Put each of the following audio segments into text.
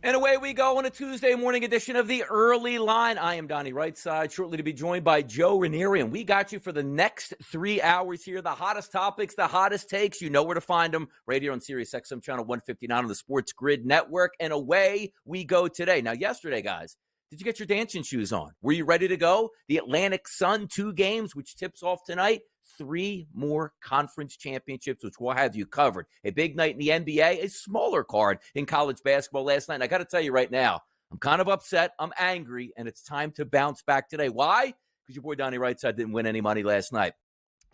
And away we go on a Tuesday morning edition of the Early Line. I am Donnie Rightside, shortly to be joined by Joe Ranieri, and we got you for the next 3 hours here. The hottest topics, the hottest takes, you know where to find them, right here on Sirius XM Channel 159 on the SportsGrid Network. And away we go today. Now, yesterday, guys, did you get your dancing shoes on? Were you ready to go? The Atlantic Sun, 2 games, which tips off tonight. 3 more conference championships, which will have you covered. A big night in the NBA, a smaller card in college basketball last night. And I got to tell you right now, I'm kind of upset. I'm angry, and it's time to bounce back today. Why? Because your boy Donnie Rightside didn't win any money last night.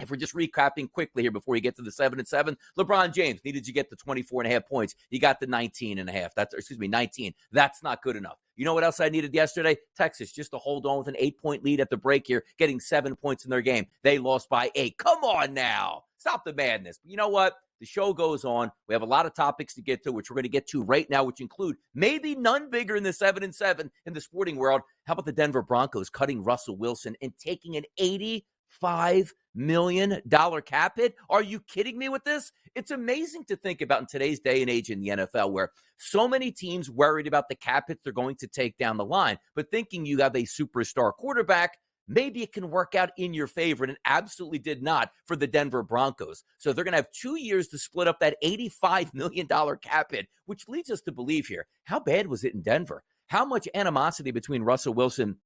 If we're just recapping quickly here before you get to the 7-7, LeBron James needed you get the 24.5 points. You got the 19.5. 19. That's not good enough. You know what else I needed yesterday? Texas, just to hold on with an 8-point lead at the break here, getting 7 points in their game. They lost by 8. Come on now. Stop the madness. But you know what? The show goes on. We have a lot of topics to get to, which we're going to get to right now, which include maybe none bigger in the 7-7 in the sporting world. How about the Denver Broncos cutting Russell Wilson and taking an $85 million cap hit? Are you kidding me with this? It's amazing to think about in today's day and age in the NFL where so many teams worried about the cap hits they're going to take down the line, but thinking you have a superstar quarterback, maybe it can work out in your favor, and it absolutely did not for the Denver Broncos. So they're going to have 2 years to split up that $85 million cap hit, which leads us to believe here, how bad was it in Denver? How much animosity between Russell Wilson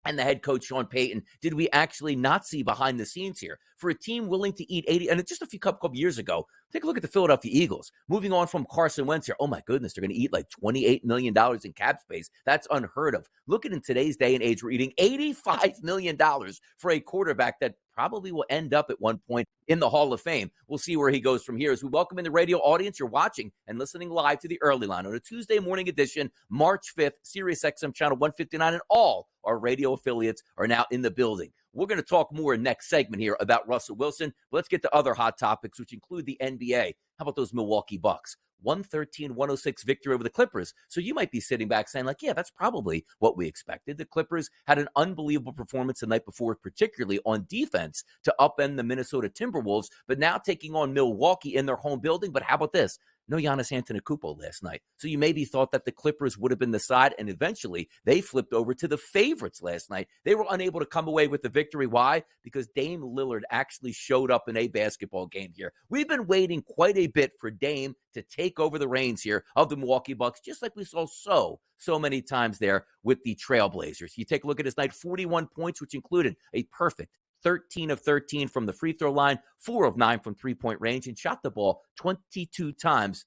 and the head coach, Sean Payton, did we actually not see behind the scenes here? For a team willing to eat 80, and just a couple years ago, take a look at the Philadelphia Eagles. Moving on from Carson Wentz here. Oh, my goodness, they're going to eat like $28 million in cap space. That's unheard of. Look at in today's day and age, we're eating $85 million for a quarterback that probably will end up at one point in the Hall of Fame. We'll see where he goes from here. As we welcome in the radio audience, you're watching and listening live to the Early Line on a Tuesday morning edition, March 5th, Sirius XM Channel 159, and all our radio affiliates are now in the building. We're going to talk more in next segment here about Russell Wilson. But let's get to other hot topics, which include the NBA. How about those Milwaukee Bucks? 113-106 victory over the Clippers. So you might be sitting back saying like, yeah, that's probably what we expected. The Clippers had an unbelievable performance the night before, particularly on defense to upend the Minnesota Timberwolves, but now taking on Milwaukee in their home building. But how about this? No Giannis Antetokounmpo last night. So you maybe thought that the Clippers would have been the side, and eventually they flipped over to the favorites last night. They were unable to come away with the victory. Why? Because Dame Lillard actually showed up in a basketball game here. We've been waiting quite a bit for Dame to take over the reins here of the Milwaukee Bucks, just like we saw so many times there with the Trailblazers. You take a look at his night, 41 points, which included a perfect 13 of 13 from the free throw line, 4 of 9 from three-point range, and shot the ball 22 times,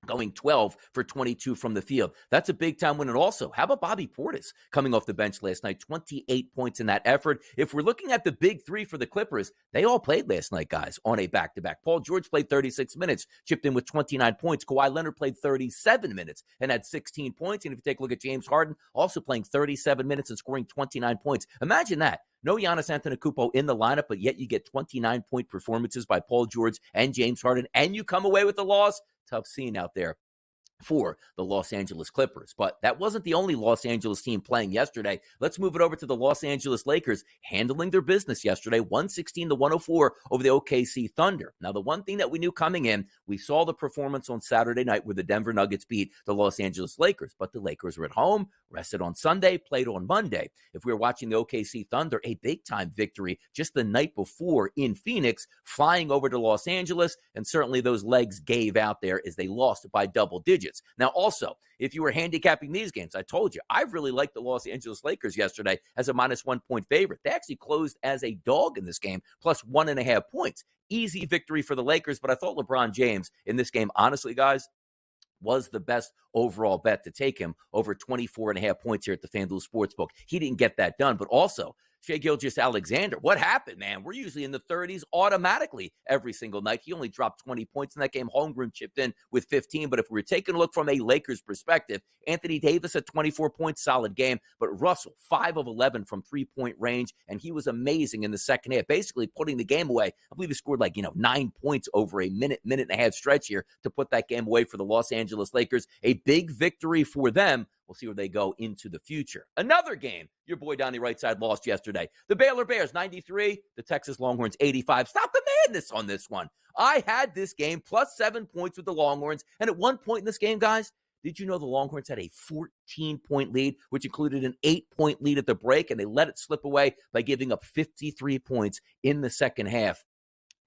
going 12 for 22 from the field. That's a big-time win. And also, how about Bobby Portis coming off the bench last night? 28 points in that effort. If we're looking at the big three for the Clippers, they all played last night, guys, on a back-to-back. Paul George played 36 minutes, chipped in with 29 points. Kawhi Leonard played 37 minutes and had 16 points. And if you take a look at James Harden, also playing 37 minutes and scoring 29 points. Imagine that. No Giannis Antetokounmpo in the lineup, but yet you get 29-point performances by Paul George and James Harden, and you come away with the loss. Tough scene out there for the Los Angeles Clippers. But that wasn't the only Los Angeles team playing yesterday. Let's move it over to the Los Angeles Lakers, handling their business yesterday, 116-104 over the OKC Thunder. Now, the one thing that we knew coming in, we saw the performance on Saturday night where the Denver Nuggets beat the Los Angeles Lakers, but the Lakers were at home, rested on Sunday, played on Monday. If we were watching the OKC Thunder, a big-time victory just the night before in Phoenix, flying over to Los Angeles, and certainly those legs gave out there as they lost by double digits. Now, also, if you were handicapping these games, I told you, I really liked the Los Angeles Lakers yesterday as a -1 point favorite. They actually closed as a dog in this game, plus 1.5 points. Easy victory for the Lakers, but I thought LeBron James in this game, honestly, guys, was the best overall bet to take him over 24.5 points here at the FanDuel Sportsbook. He didn't get that done, but also Shai Gilgeous-Alexander, what happened, man? We're usually in the 30s automatically every single night. He only dropped 20 points in that game. Holmgren chipped in with 15, but if we're taking a look from a Lakers perspective, Anthony Davis at 24 points, solid game, but Russell, 5 of 11 from three-point range, and he was amazing in the second half, basically putting the game away. I believe he scored 9 points over a minute and a half stretch here to put that game away for the Los Angeles Lakers. A big victory for them. We'll see where they go into the future. Another game, your boy Donnie Rightside lost yesterday. The Baylor Bears, 93. The Texas Longhorns, 85. Stop the madness on this one. I had this game plus 7 points with the Longhorns. And at one point in this game, guys, Did you know the Longhorns had a 14-point lead, which included an 8-point lead at the break, and they let it slip away by giving up 53 points in the second half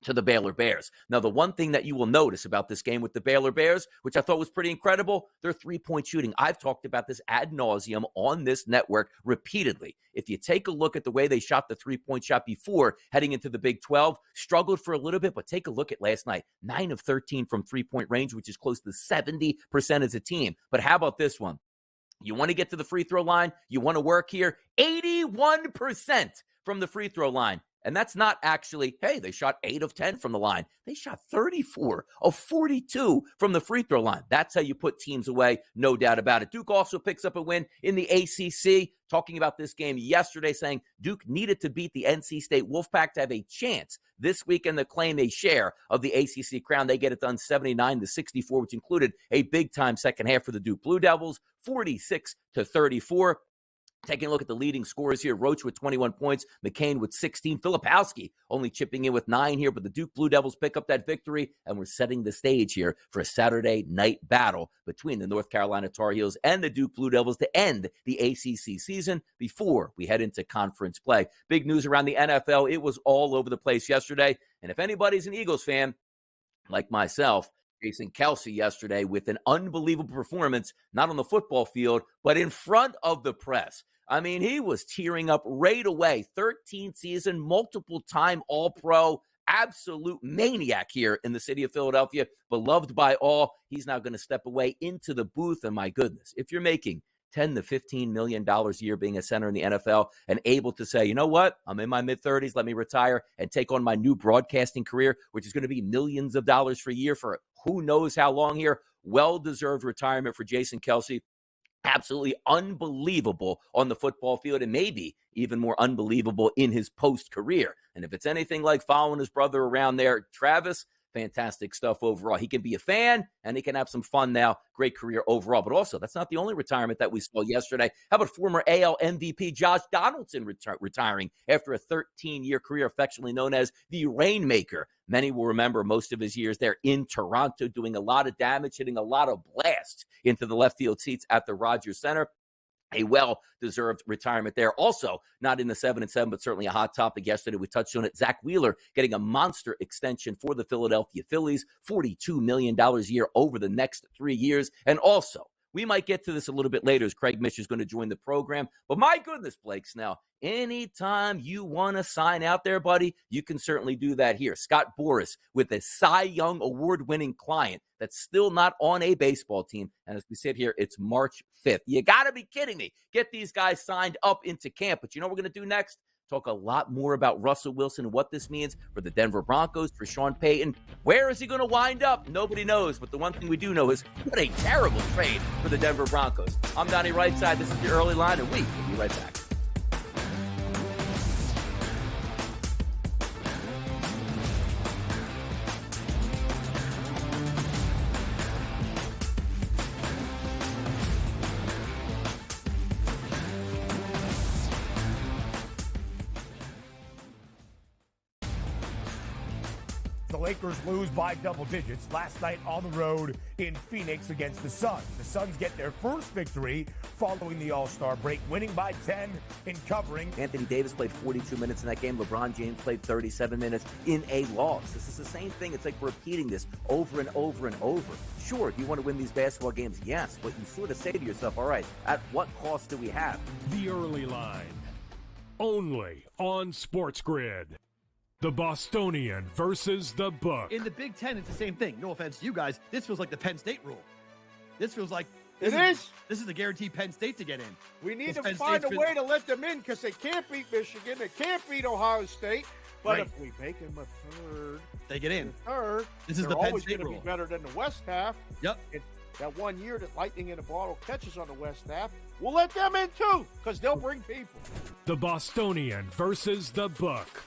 to the Baylor Bears. Now, the one thing that you will notice about this game with the Baylor Bears, which I thought was pretty incredible, their three-point shooting. I've talked about this ad nauseum on this network repeatedly. If you take a look at the way they shot the three-point shot before heading into the Big 12, struggled for a little bit, but take a look at last night. 9 of 13 from three-point range, which is close to 70% as a team. But how about this one? You want to get to the free throw line? You want to work here? 81% from the free throw line. And that's not actually, hey, they shot 8 of 10 from the line. They shot 34 of 42 from the free throw line. That's how you put teams away, no doubt about it. Duke also picks up a win in the ACC. Talking about this game yesterday, saying Duke needed to beat the NC State Wolfpack to have a chance this weekend to claim a share of the ACC crown. They get it done 79-64, which included a big-time second half for the Duke Blue Devils, 46-34. Taking a look at the leading scorers here, Roach with 21 points, McCain with 16, Filipowski only chipping in with 9 here, but the Duke Blue Devils pick up that victory, and we're setting the stage here for a Saturday night battle between the North Carolina Tar Heels and the Duke Blue Devils to end the ACC season before we head into conference play. Big news around the NFL. It was all over the place yesterday, and if anybody's an Eagles fan, like myself, Jason Kelce yesterday with an unbelievable performance, not on the football field, but in front of the press. I mean, he was tearing up right away. 13th season, multiple-time All-Pro, absolute maniac here in the city of Philadelphia, beloved by all. He's now going to step away into the booth, and my goodness, if you're making $10 to $15 million a year being a center in the NFL and able to say, you know what, I'm in my mid-30s, let me retire and take on my new broadcasting career, which is going to be millions of dollars for a year for who knows how long here. Well-deserved retirement for Jason Kelce. Absolutely unbelievable on the football field, and maybe even more unbelievable in his post-career. And if it's anything like following his brother around there, Travis, fantastic stuff overall. He can be a fan, and he can have some fun now. Great career overall. But also, that's not the only retirement that we saw yesterday. How about former AL MVP Josh Donaldson retiring after a 13-year career, affectionately known as the Rainmaker? Many will remember most of his years there in Toronto, doing a lot of damage, hitting a lot of blasts into the left field seats at the Rogers Center. A well-deserved retirement there. Also, not in the 7-7, but certainly a hot topic yesterday. We touched on it. Zach Wheeler getting a monster extension for the Philadelphia Phillies, $42 million a year over the next 3 years. And also, we might get to this a little bit later as Craig Mish is going to join the program. But my goodness, Blake Snell, anytime you want to sign out there, buddy, you can certainly do that here. Scott Boras with a Cy Young award-winning client that's still not on a baseball team. And as we sit here, it's March 5th. You got to be kidding me. Get these guys signed up into camp. But you know what we're going to do next? Talk a lot more about Russell Wilson and what this means for the Denver Broncos, for Sean Payton. Where is he going to wind up? Nobody knows. But the one thing we do know is what a terrible trade for the Denver Broncos. I'm Donnie Rightside. This is your early line, and we will be right back. The Lakers lose by double digits last night on the road in Phoenix against the Suns. The Suns get their first victory following the All-Star break, winning by 10 in covering. Anthony Davis played 42 minutes in that game. LeBron James played 37 minutes in a loss. This is the same thing. It's like repeating this over and over and over. Sure, do you want to win these basketball games? Yes, but you sort of say to yourself, all right, at what cost do we have? The Early Line, only on SportsGrid. The Bostonian versus the Book. In the Big Ten, it's the same thing. No offense to you guys. This feels like the Penn State rule. This feels like This is the guaranteed Penn State to get in. We need to Penn find State's a way to let them in because they can't beat Michigan. They can't beat Ohio State. But Right. if we make them a third, They get in. this is they're the Penn always State going to rule. be better than the West half. Yep. That 1 year that Lightning in a Bottle catches on the West half, we'll let them in too because they'll bring people. The Bostonian versus the Book.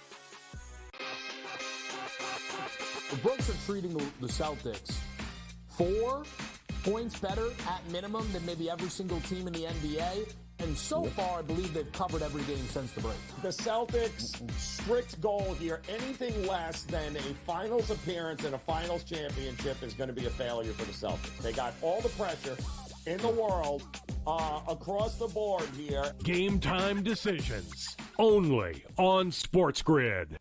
The Brooks are treating the Celtics 4 points better at minimum than maybe every single team in the NBA. And so far, I believe they've covered every game since the break. The Celtics' strict goal here, anything less than a finals appearance and a finals championship is going to be a failure for the Celtics. They got all the pressure. in the world across the board here. Game time decisions only on SportsGrid.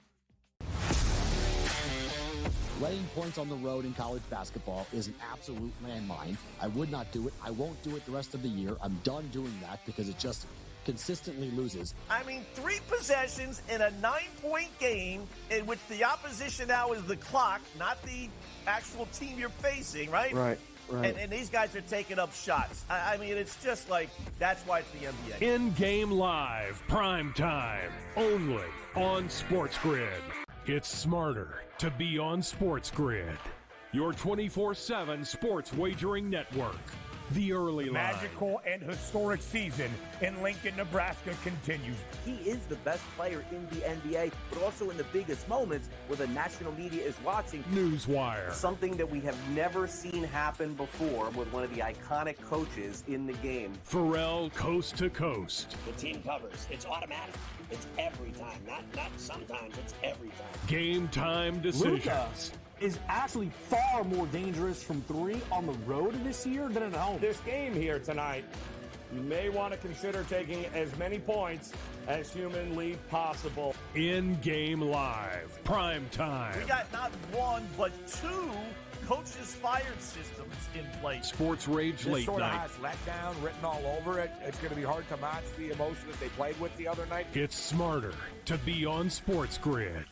Laying points on the road in college basketball is an absolute landmine. I would not do it. I won't do it the rest of the year. I'm done doing that because it just consistently loses. I mean, 3 possessions in a 9-point game in which the opposition now is the clock, not the actual team you're facing, right? Right. And these guys are taking up shots. I mean, it's just like, that's why it's the NBA. In-game live, prime time, only on SportsGrid. It's smarter to be on SportsGrid, your 24/7 sports wagering network. The early line. Magical and historic season in Lincoln, Nebraska continues. He is the best player in the NBA, but also in the biggest moments where the national media is watching. Newswire. Something that we have never seen happen before with one of the iconic coaches in the game. Pharrell coast to coast. The team covers. It's automatic. It's every time. Not sometimes. It's every time. Game time decisions. Luka is actually far more dangerous from 3 on the road this year than at home. This game here tonight, you may want to consider taking as many points as humanly possible. In-game live, prime time. We got not 1, but 2 coaches fired systems in place. Sports Rage This late sort of night. has letdown written all over it. It's going to be hard to match the emotion that they played with the other night. It's smarter to be on SportsGrid.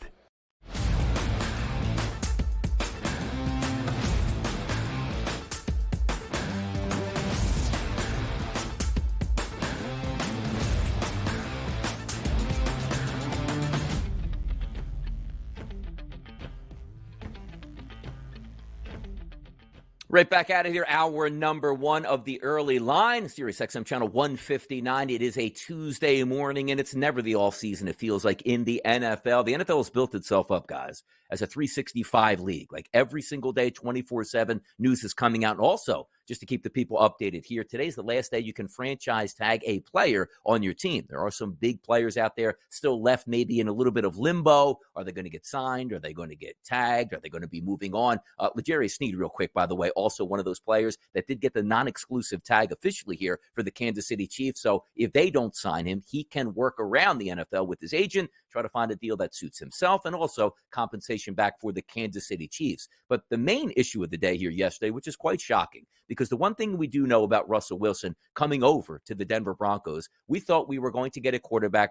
Right back out of here, hour number 1 of the early line, Sirius XM channel 159. It is a Tuesday morning, and it's never the off season, it feels like, in the NFL. The NFL has built itself up, guys, as a 365 league. Like every single day, 24/7, news is coming out. And also, just to keep the people updated here, today's the last day you can franchise tag a player on your team. There are some big players out there still left maybe in a little bit of limbo. Are they going to get signed? Are they going to get tagged? Are they going to be moving on? L'Jarius Sneed, real quick, by the way, also one of those players that did get the non-exclusive tag officially here for the Kansas City Chiefs. So if they don't sign him, he can work around the NFL with his agent, try to find a deal that suits himself, and also compensation back for the Kansas City Chiefs. But the main issue of the day here yesterday, which is quite shocking, because the one thing we do know about Russell Wilson coming over to the Denver Broncos, we thought we were going to get a quarterback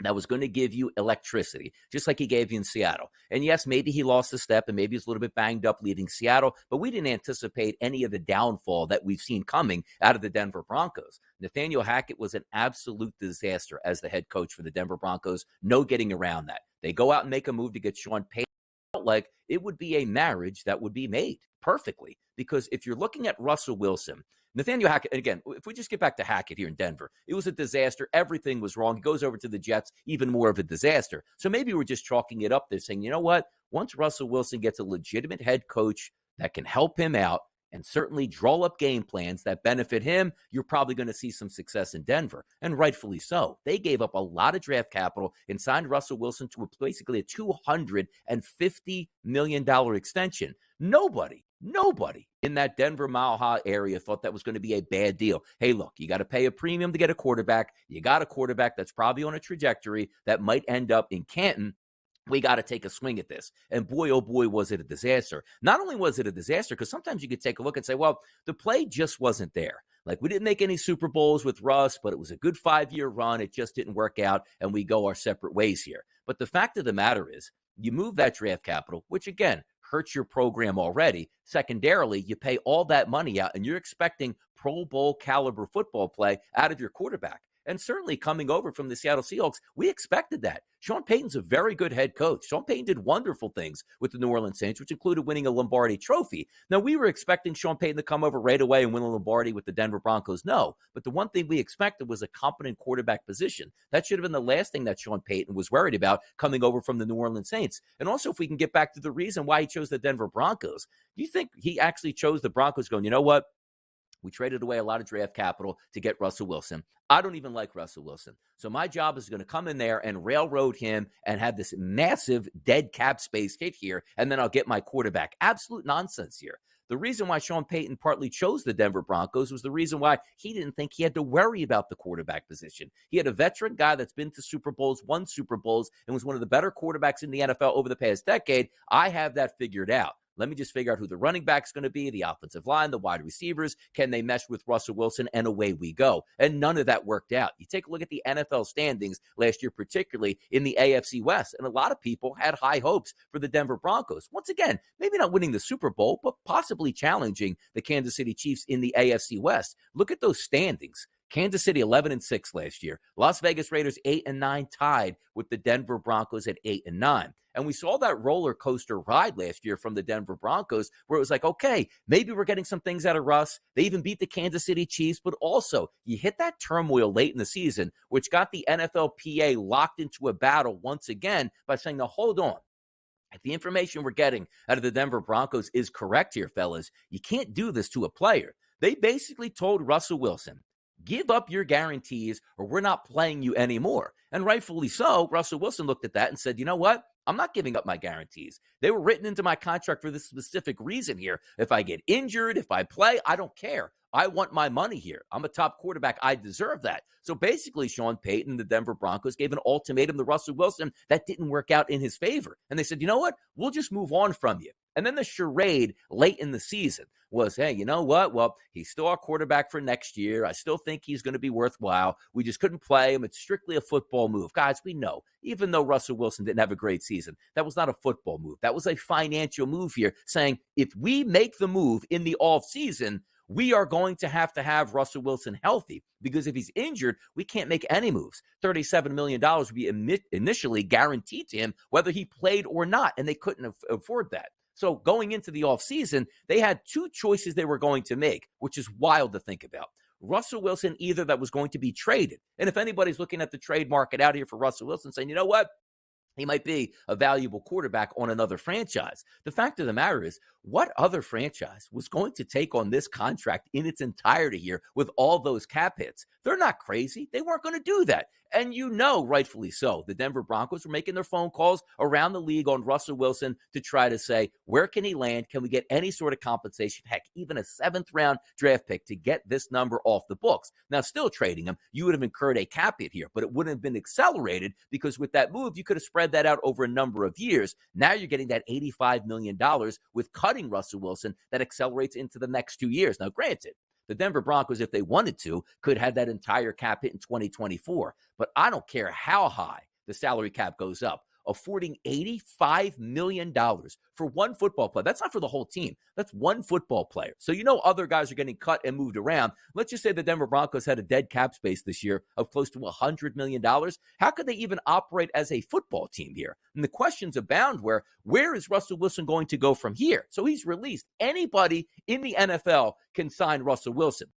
that was going to give you electricity, just like he gave you in Seattle. And yes, maybe he lost a step and maybe he's a little bit banged up leaving Seattle, but we didn't anticipate any of the downfall that we've seen coming out of the Denver Broncos. Nathaniel Hackett was an absolute disaster as the head coach for the Denver Broncos. No getting around that. They go out and make a move to get Sean Payton. Like it would be a marriage that would be made perfectly, because if you're looking at Russell Wilson, Nathaniel Hackett, and again, if we just get back to Hackett here in Denver, it was a disaster. Everything was wrong. He goes over to the Jets, even more of a disaster. So maybe we're just chalking it up there saying, you know what? Once Russell Wilson gets a legitimate head coach that can help him out and certainly draw up game plans that benefit him, you're probably going to see some success in Denver, and rightfully so. They gave up a lot of draft capital and signed Russell Wilson to basically a $250 million extension. Nobody in that Denver Mile High area thought that was going to be a bad deal. Hey, look, you got to pay a premium to get a quarterback. You got a quarterback that's probably on a trajectory that might end up in Canton. We got to take a swing at this. And boy, oh boy, was it a disaster. Not only was it a disaster, because sometimes you could take a look and say, well, the play just wasn't there. Like, we didn't make any Super Bowls with Russ, but it was a good 5-year run. It just didn't work out, and we go our separate ways here. But the fact of the matter is, you move that draft capital, which, again, hurts your program already. Secondarily, you pay all that money out, and you're expecting Pro Bowl caliber football play out of your quarterback. And certainly coming over from the Seattle Seahawks, we expected that. Sean Payton's a very good head coach. Sean Payton did wonderful things with the New Orleans Saints, which included winning a Lombardi trophy. Now, we were expecting Sean Payton to come over right away and win a Lombardi with the Denver Broncos. No, but the one thing we expected was a competent quarterback position. That should have been the last thing that Sean Payton was worried about coming over from the New Orleans Saints. And also, if we can get back to the reason why he chose the Denver Broncos, do you think he actually chose the Broncos going, you know what? We traded away a lot of draft capital to get Russell Wilson. I don't even like Russell Wilson. So my job is going to come in there and railroad him and have this massive dead cap space hit here, and then I'll get my quarterback. Absolute nonsense here. The reason why Sean Payton partly chose the Denver Broncos was the reason why he didn't think he had to worry about the quarterback position. He had a veteran guy that's been to Super Bowls, won Super Bowls, and was one of the better quarterbacks in the NFL over the past decade. I have that figured out. Let me just figure out who the running back's going to be, the offensive line, the wide receivers. Can they mesh with Russell Wilson? And away we go. And none of that worked out. You take a look at the NFL standings last year, particularly in the AFC West. And a lot of people had high hopes for the Denver Broncos. Once again, maybe not winning the Super Bowl, but possibly challenging the Kansas City Chiefs in the AFC West. Look at those standings. Kansas City 11-6 last year. Las Vegas Raiders 8-9, tied with the Denver Broncos at 8-9. And we saw that roller coaster ride last year from the Denver Broncos where it was like, okay, maybe we're getting some things out of Russ. They even beat the Kansas City Chiefs, but also you hit that turmoil late in the season, which got the NFLPA locked into a battle once again by saying, now hold on. If the information we're getting out of the Denver Broncos is correct here, fellas, you can't do this to a player. They basically told Russell Wilson, give up your guarantees or we're not playing you anymore. And rightfully so, Russell Wilson looked at that and said, you know what? I'm not giving up my guarantees. They were written into my contract for this specific reason here. If I get injured, if I play, I don't care. I want my money here. I'm a top quarterback. I deserve that. So basically, Sean Payton and the Denver Broncos gave an ultimatum to Russell Wilson that didn't work out in his favor. And they said, you know what? We'll just move on from you. And then the charade late in the season was, hey, you know what? Well, he's still our quarterback for next year. I still think he's going to be worthwhile. We just couldn't play him. It's strictly a football move. Guys, we know, even though Russell Wilson didn't have a great season, that was not a football move. That was a financial move here, saying if we make the move in the offseason, we are going to have Russell Wilson healthy, because if he's injured, we can't make any moves. $37 million would be initially guaranteed to him, whether he played or not, and they couldn't afford that. So going into the offseason, they had two choices they were going to make, which is wild to think about. Russell Wilson, either that was going to be traded. And if anybody's looking at the trade market out here for Russell Wilson saying, you know what? He might be a valuable quarterback on another franchise. The fact of the matter is, what other franchise was going to take on this contract in its entirety here with all those cap hits? They're not crazy. They weren't going to do that. And you know, rightfully so, the Denver Broncos were making their phone calls around the league on Russell Wilson to try to say, where can he land? Can we get any sort of compensation? Heck, even a 7th-round draft pick to get this number off the books. Now, still trading him, you would have incurred a cap hit here, but it wouldn't have been accelerated because with that move, you could have spread that out over a number of years. Now you're getting that $85 million with cutting Russell Wilson that accelerates into the next 2 years. Now, granted, the Denver Broncos, if they wanted to, could have that entire cap hit in 2024. But I don't care how high the salary cap goes up, affording $85 million for one football player. That's not for the whole team. That's one football player. So you know other guys are getting cut and moved around. Let's just say the Denver Broncos had a dead cap space this year of close to $100 million. How could they even operate as a football team here? And the questions abound where is Russell Wilson going to go from here? So he's released. Anybody in the NFL can sign Russell Wilson.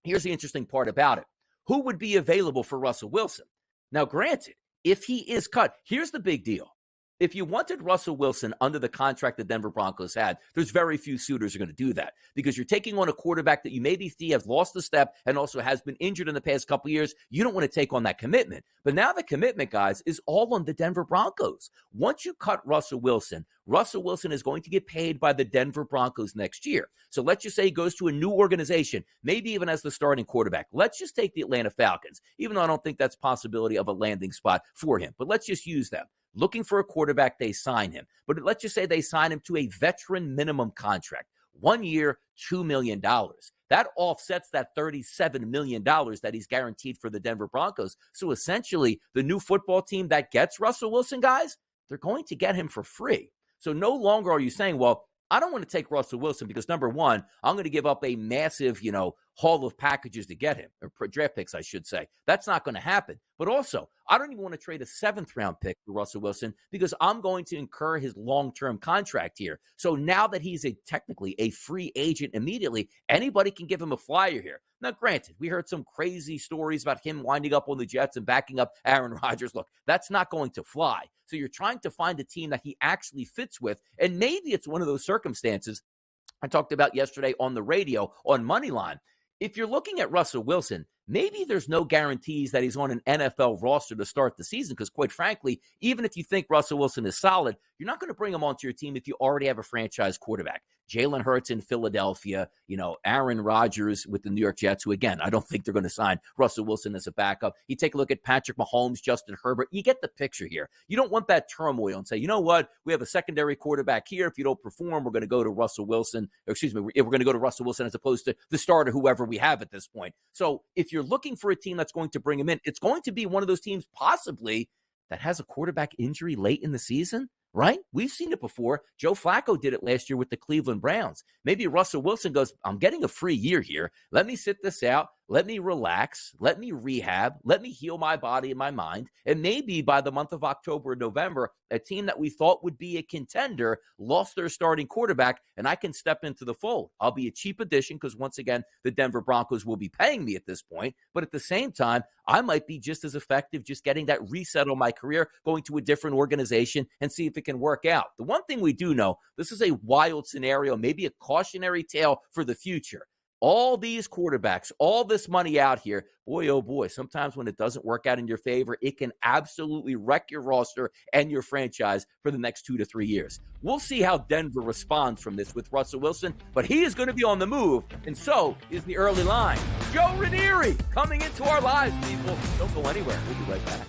Here's the interesting part about it. Who would be available for Russell Wilson? Now, granted, if he is cut, here's the big deal. If you wanted Russell Wilson under the contract the Denver Broncos had, there's very few suitors who are going to do that because you're taking on a quarterback that you maybe see has lost a step and also has been injured in the past couple of years. You don't want to take on that commitment. But now the commitment, guys, is all on the Denver Broncos. Once you cut Russell Wilson is going to get paid by the Denver Broncos next year. So let's just say he goes to a new organization, maybe even as the starting quarterback. Let's just take the Atlanta Falcons, even though I don't think that's a possibility of a landing spot for him. But let's just use them. Looking for a quarterback, they sign him. But let's just say they sign him to a veteran minimum contract. 1 year, $2 million. That offsets that $37 million that he's guaranteed for the Denver Broncos. So essentially, the new football team that gets Russell Wilson, guys, they're going to get him for free. So no longer are you saying, well, I don't want to take Russell Wilson because, number one, I'm going to give up a massive, haul of packages to get him, or draft picks, I should say. That's not going to happen. But also, I don't even want to trade a 7th-round pick for Russell Wilson because I'm going to incur his long-term contract here. So now that he's technically a free agent immediately, anybody can give him a flyer here. Now, granted, we heard some crazy stories about him winding up on the Jets and backing up Aaron Rodgers. Look, that's not going to fly. So you're trying to find a team that he actually fits with, and maybe it's one of those circumstances I talked about yesterday on the radio on Moneyline. If you're looking at Russell Wilson, maybe there's no guarantees that he's on an NFL roster to start the season because, quite frankly, even if you think Russell Wilson is solid, you're not going to bring him onto your team if you already have a franchise quarterback. Jalen Hurts in Philadelphia, Aaron Rodgers with the New York Jets, who, again, I don't think they're going to sign Russell Wilson as a backup. You take a look at Patrick Mahomes, Justin Herbert. You get the picture here. You don't want that turmoil and say, you know what, we have a secondary quarterback here. If you don't perform, we're going to go to Russell Wilson. We're going to go to Russell Wilson as opposed to the starter, whoever we have at this point. So if you're looking for a team that's going to bring him in, it's going to be one of those teams possibly that has a quarterback injury late in the season, right? We've seen it before. Joe Flacco did it last year with the Cleveland Browns. Maybe Russell Wilson goes, I'm getting a free year here. Let me sit this out. Let me relax. Let me rehab. Let me heal my body and my mind. And maybe by the month of October or November, a team that we thought would be a contender lost their starting quarterback, and I can step into the fold. I'll be a cheap addition because, once again, the Denver Broncos will be paying me at this point. But at the same time, I might be just as effective just getting that reset on my career, going to a different organization and see if it can work out. The one thing we do know, this is a wild scenario, maybe a cautionary tale for the future. All these quarterbacks, all this money out here, boy, oh boy, sometimes when it doesn't work out in your favor, it can absolutely wreck your roster and your franchise for the next 2 to 3 years. We'll see how Denver responds from this with Russell Wilson, but he is going to be on the move, and so is the early line. Joe Ranieri coming into our lives, people. Don't go anywhere. We'll be right back.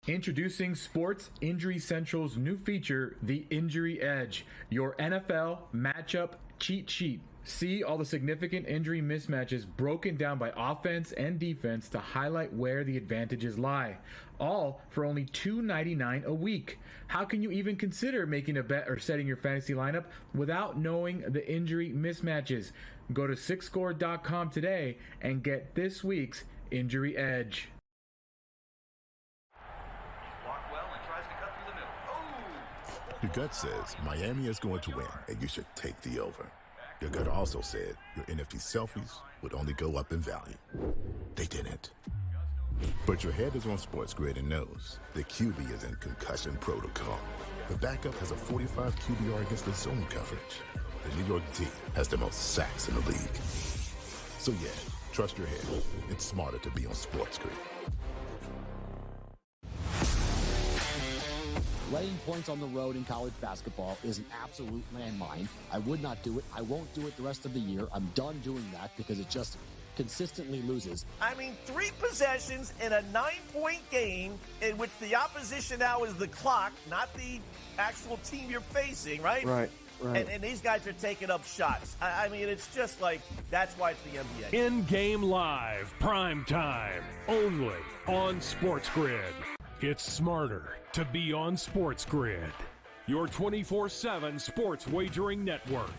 Introducing Sports Injury Central's new feature, The Injury Edge, your NFL matchup cheat sheet. See all the significant injury mismatches broken down by offense and defense to highlight where the advantages lie. All for only $2.99 a week. How can you even consider making a bet or setting your fantasy lineup without knowing the injury mismatches? Go to sixscore.com today and get this week's Injury Edge. Your gut says Miami is going to win, and you should take the over. Your gut also said your NFT selfies would only go up in value. They didn't. But your head is on SportsGrid and knows the QB is in concussion protocol. The backup has a 45 QBR against the zone coverage. The New York D has the most sacks in the league. So yeah, trust your head. It's smarter to be on SportsGrid. Laying points on the road in college basketball is an absolute landmine. I would not do it. I won't do it the rest of the year. I'm done doing that because it just consistently loses. I mean, 3 possessions in a 9-point game in which the opposition now is the clock, not the actual team you're facing, right? Right. And these guys are taking up shots. I mean, it's just like, that's why it's the NBA. In-game live, prime time, only on SportsGrid. It's smarter to be on SportsGrid, your 24/7 sports wagering network.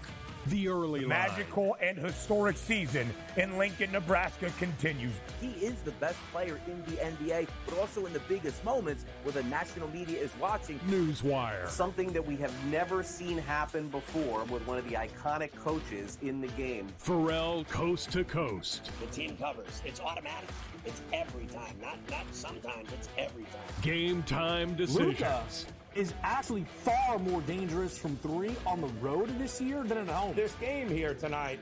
The early line. Magical and historic season in Lincoln, Nebraska continues. He is the best player in the NBA, but also in the biggest moments where the national media is watching. Newswire. Something that we have never seen happen before with one of the iconic coaches in the game. Pharrell, coast to coast. The team covers. It's automatic. It's every time. Not sometimes. It's every time. Game time decisions. Luka is actually far more dangerous from 3 on the road this year than at home. This game here tonight,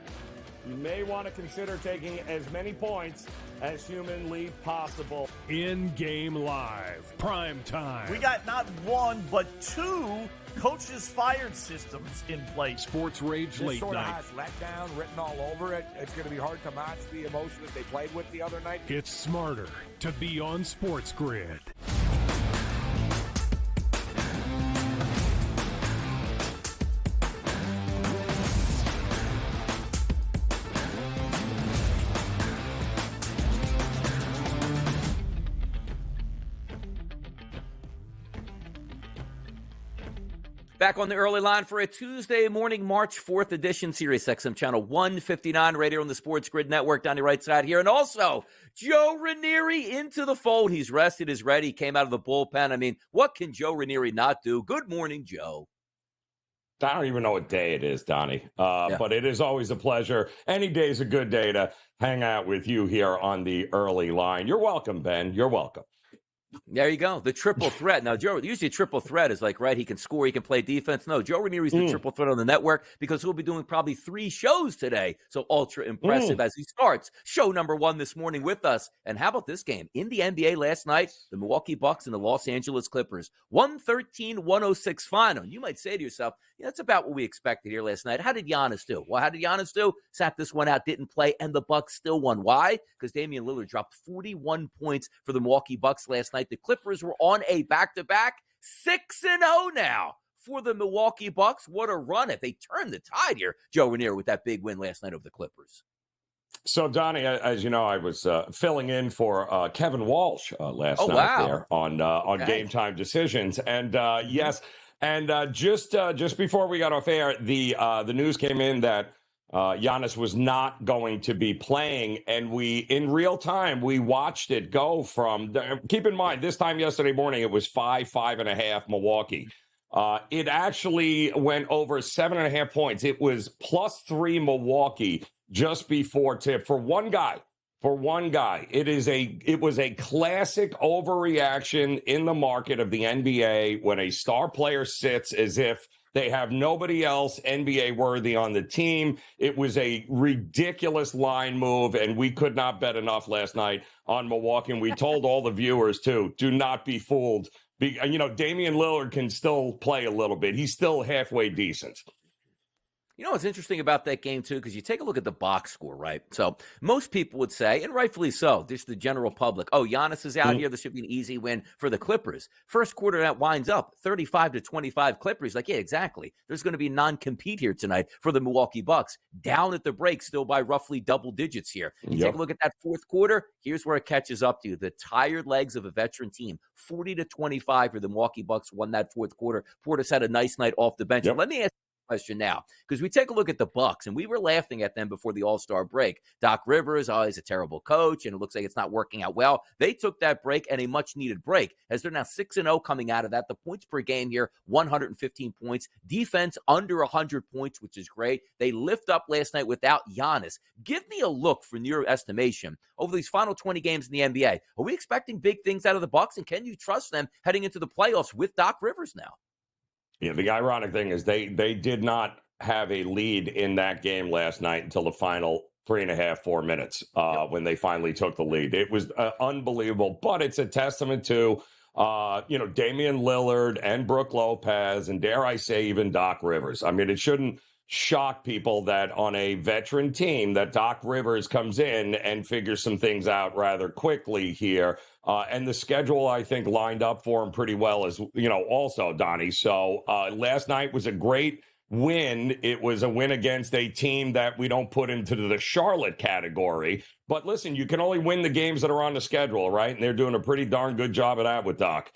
you may want to consider taking as many points as humanly possible. In-game live, prime time. We got not 1, but 2 coaches fired systems in place. Sports Rage This late sort of night. has letdown written all over it. It's going to be hard to match the emotion that they played with the other night. It's smarter to be on SportsGrid. Back on the early line for a Tuesday morning, March 4th edition, Sirius XM channel 159, right here on the Sports Grid Network, down the right side here. And also, Joe Ranieri into the fold. He's rested, he's ready. He came out of the bullpen. I mean, what can Joe Ranieri not do? Good morning, Joe. I don't even know what day it is, Donnie, but it is always a pleasure. Any day is a good day to hang out with you here on the early line. You're welcome, Ben. You're welcome. There you go. The triple threat. Now, Joe, usually a triple threat is like, right, he can score, he can play defense. No, Joe Ranieri's the triple threat on the network because he'll be doing probably 3 shows today. So ultra impressive as he starts show number 1 this morning with us. And how about this game? In the NBA last night, the Milwaukee Bucks and the Los Angeles Clippers, 113-106 final. And you might say to yourself, yeah, that's about what we expected here last night. How did Giannis do? Well, how did Giannis do? Sat this one out, didn't play, and the Bucks still won. Why? Because Damian Lillard dropped 41 points for the Milwaukee Bucks last night. The Clippers were on a back-to-back, 6-0 now for the Milwaukee Bucks. What a run. If they turn the tide here, Joe Ranieri with that big win last night over the Clippers. So, Donnie, as you know, I was filling in for Kevin Walsh last night there on Game Time Decisions. And yes, and just before we got off air, the news came in that Giannis was not going to be playing, and in real time, we watched it go from, keep in mind, this time yesterday morning, it was 5.5 Milwaukee. It actually went over 7.5 points. It was +3 Milwaukee just before tip for one guy. It was a classic overreaction in the market of the NBA when a star player sits as if they have nobody else NBA worthy on the team. It was a ridiculous line move, and we could not bet enough last night on Milwaukee. And we told all the viewers, too, do not be fooled. Damian Lillard can still play a little bit. He's still halfway decent. You know what's interesting about that game, too, because you take a look at the box score, right? So most people would say, and rightfully so, this is the general public, oh, Giannis is out here. This should be an easy win for the Clippers. First quarter, that winds up 35-25 Clippers. Like, yeah, exactly. There's going to be non-compete here tonight for the Milwaukee Bucks. Down at the break, still by roughly double digits here. You take a look at that fourth quarter. Here's where it catches up to you. The tired legs of a veteran team. 40-25 for the Milwaukee Bucks won that fourth quarter. Portis had a nice night off the bench. Let me ask question now, because we take a look at the Bucks and we were laughing at them before the All-Star break. Doc Rivers, he's a terrible coach and it looks like it's not working out well. They took that break and a much needed break as they're now 6-0 coming out of that. The points per game here, 115 points. Defense under 100 points, which is great. They lift up last night without Giannis. Give me a look from your estimation over these final 20 games in the NBA. Are we expecting big things out of the Bucks, and can you trust them heading into the playoffs with Doc Rivers now? Yeah, the ironic thing is they did not have a lead in that game last night until the final 3.5-4 minutes when they finally took the lead. It was unbelievable, but it's a testament to, Damian Lillard and Brook Lopez and, dare I say, even Doc Rivers. I mean, it shouldn't shock people that on a veteran team that Doc Rivers comes in and figures some things out rather quickly here. And the schedule, I think, lined up for him pretty well as, also, Donnie. So last night was a great win. It was a win against a team that we don't put into the Charlotte category. But listen, you can only win the games that are on the schedule, right? And they're doing a pretty darn good job of that with Doc.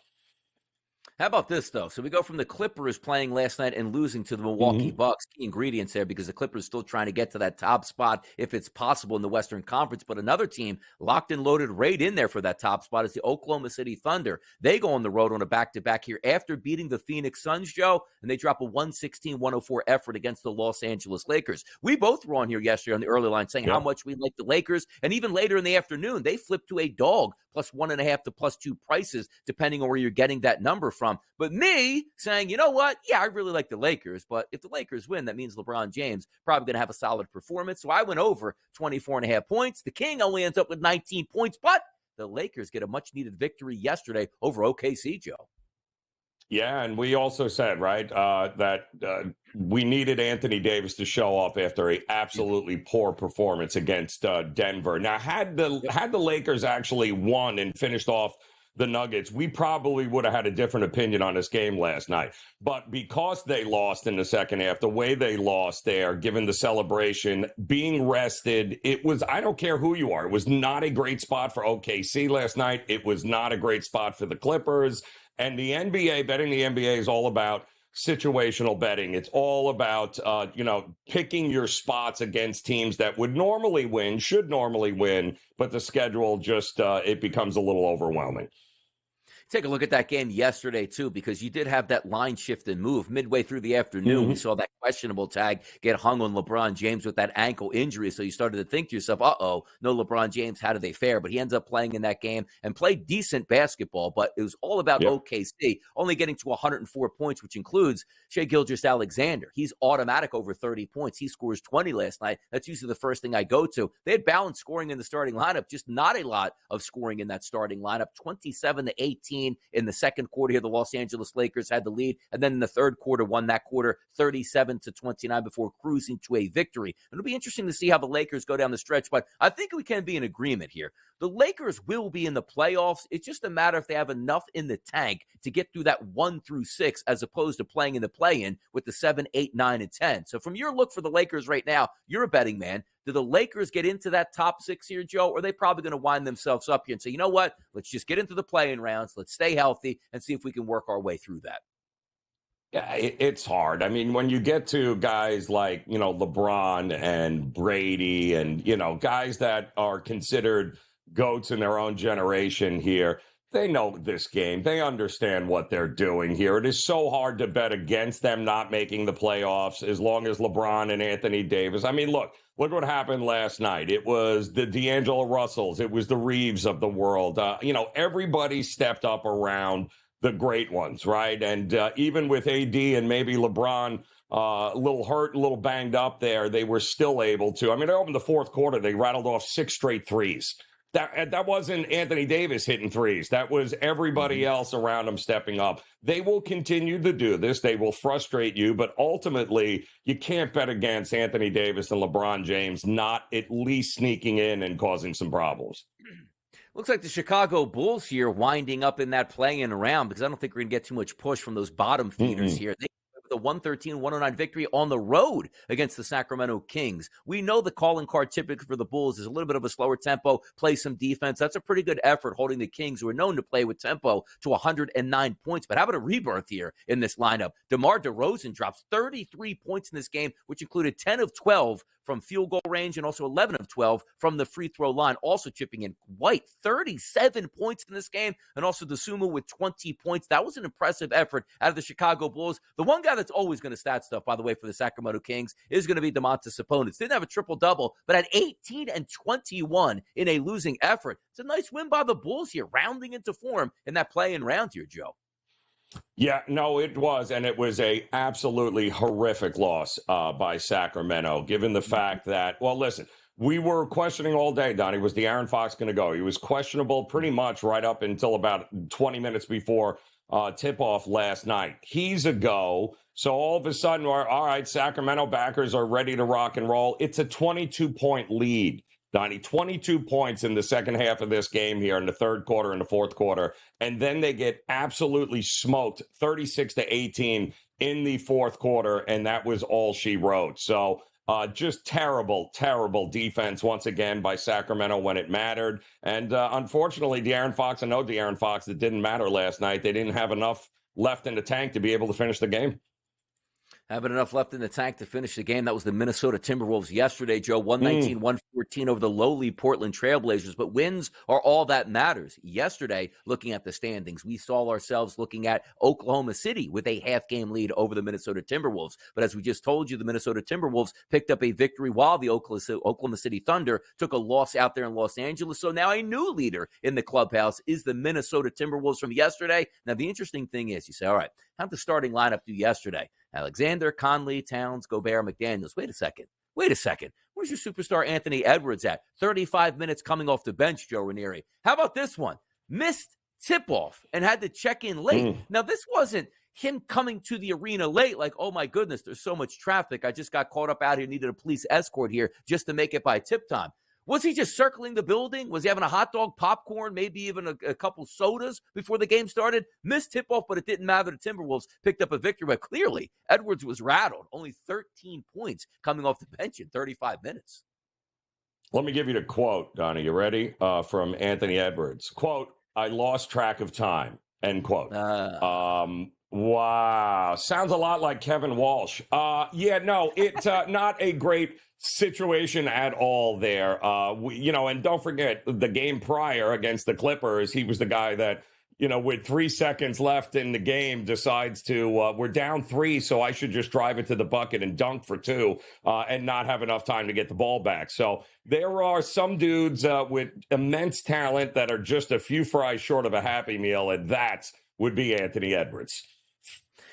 How about this, though? So we go from the Clippers playing last night and losing to the Milwaukee Bucks. Key ingredients there because the Clippers still trying to get to that top spot if it's possible in the Western Conference. But another team locked and loaded right in there for that top spot is the Oklahoma City Thunder. They go on the road on a back-to-back here after beating the Phoenix Suns, Joe, and they drop a 116-104 effort against the Los Angeles Lakers. We both were on here yesterday on the early line saying how much we like the Lakers. And even later in the afternoon, they flipped to a dog +1.5 to +2 prices, depending on where you're getting that number from. But me saying, you know what? Yeah, I really like the Lakers, but if the Lakers win, that means LeBron James probably going to have a solid performance. So I went over 24.5 points. The King only ends up with 19 points, but the Lakers get a much-needed victory yesterday over OKC, Joe. Yeah, and we also said, right, that we needed Anthony Davis to show up after a absolutely poor performance against Denver. Now, had the Lakers actually won and finished off the Nuggets, we probably would have had a different opinion on this game last night. But because they lost in the second half, the way they lost there, given the celebration, being rested, it was, I don't care who you are, it was not a great spot for OKC last night. It was not a great spot for the Clippers. And the NBA, betting the NBA is all about situational betting. It's all about, picking your spots against teams that would normally win, should normally win, but the schedule just, it becomes a little overwhelming. Take a look at that game yesterday, too, because you did have that line shift and move midway through the afternoon. We saw that questionable tag get hung on LeBron James with that ankle injury. So you started to think to yourself, no LeBron James, how do they fare? But he ends up playing in that game and played decent basketball. But it was all about OKC only getting to 104 points, which includes Shai Gilgeous-Alexander. He's automatic over 30 points. He scores 20 last night. That's usually the first thing I go to. They had balanced scoring in the starting lineup, just not a lot of scoring in that starting lineup, 27-18. In the second quarter here, the Los Angeles Lakers had the lead, and then in the third quarter, won that quarter 37-29 before cruising to a victory. And it'll be interesting to see how the Lakers go down the stretch, but I think we can be in agreement here. The Lakers will be in the playoffs. It's just a matter if they have enough in the tank to get through that 1 through 6 as opposed to playing in the play-in with the 7, 8, 9, and 10. So from your look for the Lakers right now, you're a betting man. Do the Lakers get into that top 6 here, Joe, or are they probably going to wind themselves up here and say, you know what, let's just get into the play-in rounds, let's stay healthy, and see if we can work our way through that? Yeah, it's hard. I mean, when you get to guys like, LeBron and Brady and, guys that are considered GOATs in their own generation here, they know this game. They understand what they're doing here. It is so hard to bet against them not making the playoffs as long as LeBron and Anthony Davis. I mean, look what happened last night. It was the D'Angelo Russells. It was the Reeves of the world. Everybody stepped up around the great ones, right? And even with AD and maybe LeBron a little hurt, a little banged up there, they were still able to. I mean, they opened the fourth quarter. They rattled off 6 straight threes. That wasn't Anthony Davis hitting threes. That was everybody else around him stepping up. They will continue to do this. They will frustrate you, but ultimately, you can't bet against Anthony Davis and LeBron James not at least sneaking in and causing some problems. Looks like the Chicago Bulls here winding up in that play-in round because I don't think we're going to get too much push from those bottom feeders here. They the 113-109 victory on the road against the Sacramento Kings. We know the calling card typically for the Bulls is a little bit of a slower tempo, play some defense. That's a pretty good effort holding the Kings, who are known to play with tempo, to 109 points. But how about a rebirth here in this lineup? DeMar DeRozan drops 33 points in this game, which included 10 of 12 from field goal range and also 11 of 12 from the free throw line, also chipping in. White, 37 points in this game, and also DeSumo with 20 points. That was an impressive effort out of the Chicago Bulls. The one guy that's always going to stat stuff, by the way, for the Sacramento Kings is going to be Domantas Sabonis. Didn't have a triple-double, but had 18 and 21 in a losing effort. It's a nice win by the Bulls here, rounding into form in that play-in round here, Joe. Yeah, no, it was. And it was a absolutely horrific loss by Sacramento, given the fact that, well, listen, we were questioning all day, Donnie, was De'Aaron Fox going to go? He was questionable pretty much right up until about 20 minutes before tip-off last night. He's a go. So all of a sudden, all right, Sacramento backers are ready to rock and roll. It's a 22-point lead. Donnie, 22 points in the second half of this game here in the third quarter and the fourth quarter. And then they get absolutely smoked 36-18 in the fourth quarter. And that was all she wrote. So just terrible, terrible defense once again by Sacramento when it mattered. And unfortunately, De'Aaron Fox, I know De'Aaron Fox, it didn't matter last night. They didn't have enough left in the tank to be able to finish the game. Having enough left in the tank to finish the game. That was the Minnesota Timberwolves yesterday, Joe. 119-114 over the lowly Portland Trailblazers. But wins are all that matters. Yesterday, looking at the standings, we saw ourselves looking at Oklahoma City with a half-game lead over the Minnesota Timberwolves. But as we just told you, the Minnesota Timberwolves picked up a victory while the Oklahoma City Thunder took a loss out there in Los Angeles. So now a new leader in the clubhouse is the Minnesota Timberwolves from yesterday. Now, the interesting thing is, you say, all right, how'd the starting lineup do yesterday? Alexander, Conley, Towns, Gobert, McDaniels. Wait a second. Where's your superstar Anthony Edwards at? 35 minutes coming off the bench, Joe Ranieri. How about this one? Missed tip-off and had to check in late. Now, this wasn't him coming to the arena late, like, oh, my goodness, there's so much traffic. I just got caught up out here, needed a police escort here just to make it by tip time. Was he just circling the building? Was he having a hot dog, popcorn, maybe even a couple sodas before the game started? Missed tip-off, but it didn't matter. The Timberwolves picked up a victory. But clearly, Edwards was rattled. Only 13 points coming off the bench in 35 minutes. Let me give you the quote, Donnie. You ready? From Anthony Edwards. Quote, I lost track of time, end quote. Wow. Sounds a lot like Kevin Walsh. It's not a great situation at all there. And don't forget the game prior against the Clippers. He was the guy that, with 3 seconds left in the game, decides to, we're down 3, so I should just drive it to the bucket and dunk for 2 and not have enough time to get the ball back. So there are some dudes with immense talent that are just a few fries short of a Happy Meal, and that would be Anthony Edwards.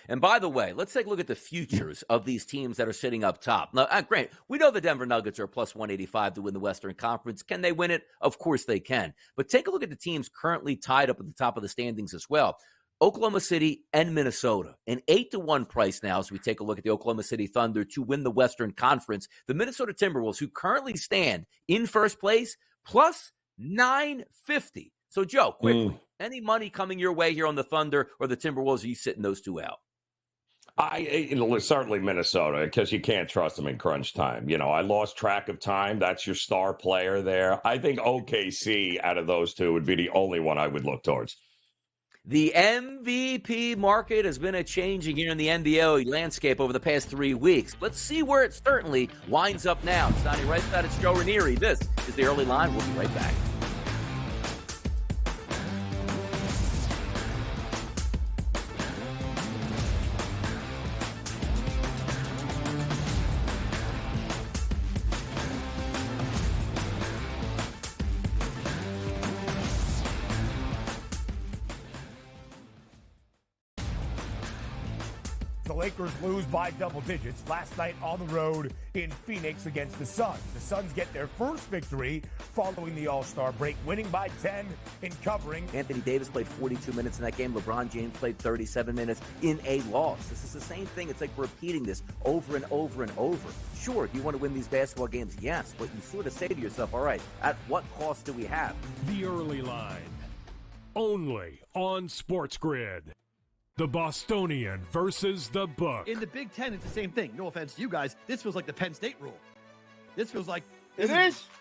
And by the way, let's take a look at the futures of these teams that are sitting up top. Now, granted, we know the Denver Nuggets are plus 185 to win the Western Conference. Can they win it? Of course they can. But take a look at the teams currently tied up at the top of the standings as well. Oklahoma City and Minnesota, an 8-1 price now. So we take a look at the Oklahoma City Thunder to win the Western Conference. The Minnesota Timberwolves, who currently stand in first place, plus 950. So, Joe, quickly, any money coming your way here on the Thunder or the Timberwolves? Are you sitting those two out? Certainly Minnesota, because you can't trust them in crunch time. I lost track of time. That's your star player there. I think OKC out of those two would be the only one I would look towards. The MVP market has been a changing here in the NBA landscape over the past 3 weeks. Let's see where it certainly winds up now. It's Donnie right side. It's Joe Ranieri. This is the Early Line. We'll be right back. The Lakers lose by double digits last night on the road in Phoenix against the Suns. The Suns get their first victory following the All-Star break, winning by 10 in covering. Anthony Davis played 42 minutes in that game. LeBron James played 37 minutes in a loss. This is the same thing. It's like repeating this over and over and over. Sure, do you want to win these basketball games? Yes, but you sort of say to yourself, all right, at what cost do we have? The Early Line, only on SportsGrid. The Bostonian versus the Book. In the Big Ten, it's the same thing. No offense to you guys. This feels like the Penn State rule. This feels like this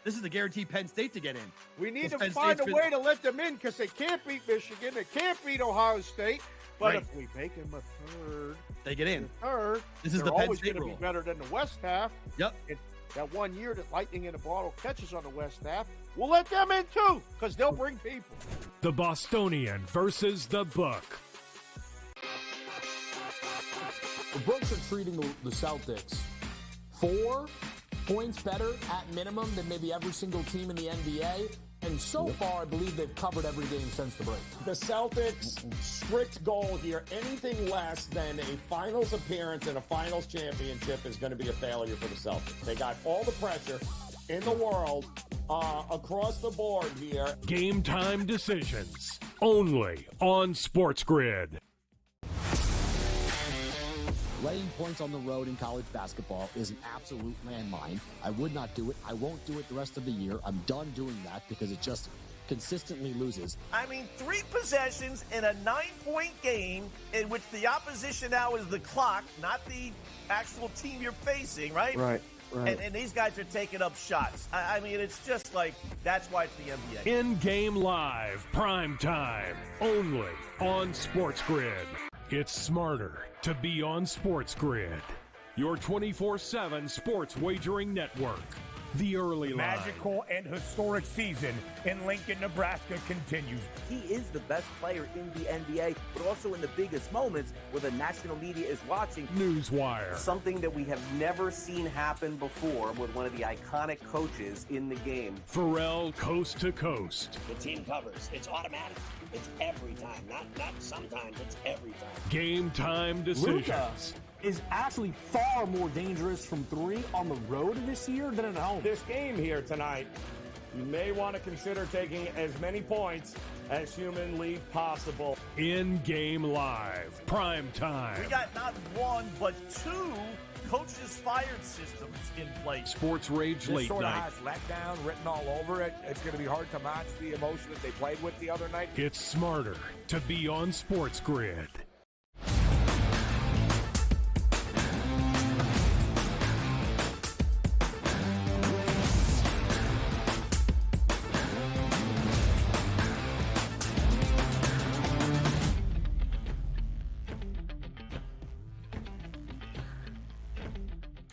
is the guaranteed Penn State to get in. We need to find a way to let them in because they can't beat Michigan. They can't beat Ohio State. But if we make them a third, they get in. Third, this is the Penn State rule. Be better than the West half. Yep. That 1 year that lightning in a bottle catches on the West half, we'll let them in too because they'll bring people. The Bostonian versus the Book. The Brooks are treating the Celtics 4 points better at minimum than maybe every single team in the NBA. And so far, I believe they've covered every game since the break. The Celtics' strict goal here, anything less than a finals appearance and a finals championship is going to be a failure for the Celtics. They got all the pressure in the world across the board here. Game time decisions, only on SportsGrid. Laying points on the road in college basketball is an absolute landmine. I would not do it. I won't do it the rest of the year. I'm done doing that because it just consistently loses. 3 possessions in a 9-point game in which the opposition now is the clock, not the actual team you're facing, right? Right. And these guys are taking up shots. It's just like, that's why it's the NBA. In-game live, prime time, only on SportsGrid. It's smarter to be on SportsGrid, your 24/7 sports wagering network. The Early Line. Magical and historic season in Lincoln, Nebraska continues. He is the best player in the NBA, but also in the biggest moments where the national media is watching. Newswire. Something that we have never seen happen before with one of the iconic coaches in the game. Pharrell coast to coast. The team covers. It's automatic. It's every time. Not sometimes. It's every time. Game time decisions. Luka is actually far more dangerous from 3 on the road this year than at home. This game here tonight, you may want to consider taking as many points as humanly possible. In-game live, prime time. We got not 1, but 2 coaches fired systems in place. Sports Rage Late This sort of Night. has letdown written all over it. It's going to be hard to match the emotion that they played with the other night. It's smarter to be on SportsGrid.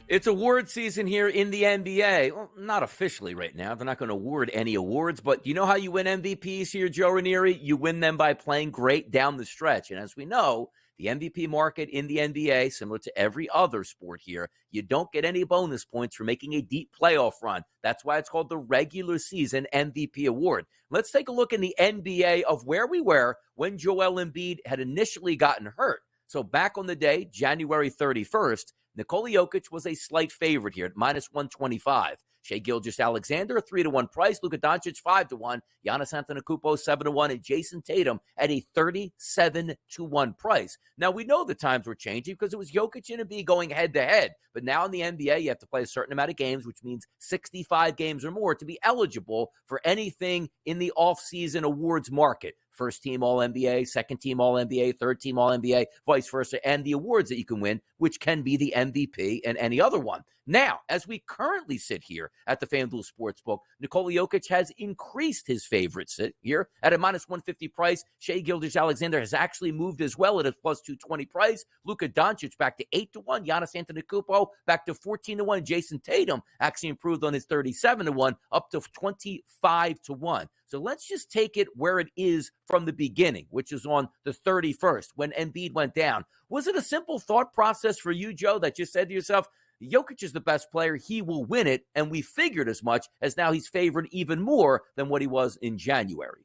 It's award season here in the NBA. Well, not officially right now. They're not going to award any awards, but you know how you win MVPs here, Joe Ranieri? You win them by playing great down the stretch. And as we know, the MVP market in the NBA, similar to every other sport here, you don't get any bonus points for making a deep playoff run. That's why it's called the regular season MVP award. Let's take a look in the NBA of where we were when Joel Embiid had initially gotten hurt. So back on the day, January 31st, Nikola Jokic was a slight favorite here at minus 125. Shai Gilgeous-Alexander, a 3-1 price. Luka Doncic, 5-1. Giannis Antetokounmpo, 7-1. And Jason Tatum at a 37-1 price. Now, we know the times were changing because it was Jokic and Embiid going head-to-head. But now in the NBA, you have to play a certain amount of games, which means 65 games or more to be eligible for anything in the offseason awards market. First team All-NBA, second team All-NBA, third team All-NBA, vice versa, and the awards that you can win, which can be the MVP and any other one. Now, as we currently sit here at the FanDuel Sportsbook, Nikola Jokic has increased his favorite sit here at a minus 150 price. Shai Gilgeous-Alexander has actually moved as well at a plus 220 price. Luka Doncic back to 8-1. Giannis Antetokounmpo back to 14-1. Jason Tatum actually improved on his 37-1 up to 25-1. So let's just take it where it is from the beginning, which is on the 31st when Embiid went down. Was it a simple thought process for you, Joe, that just said to yourself, Jokic is the best player, he will win it, and we figured as much, as now he's favored even more than what he was in January?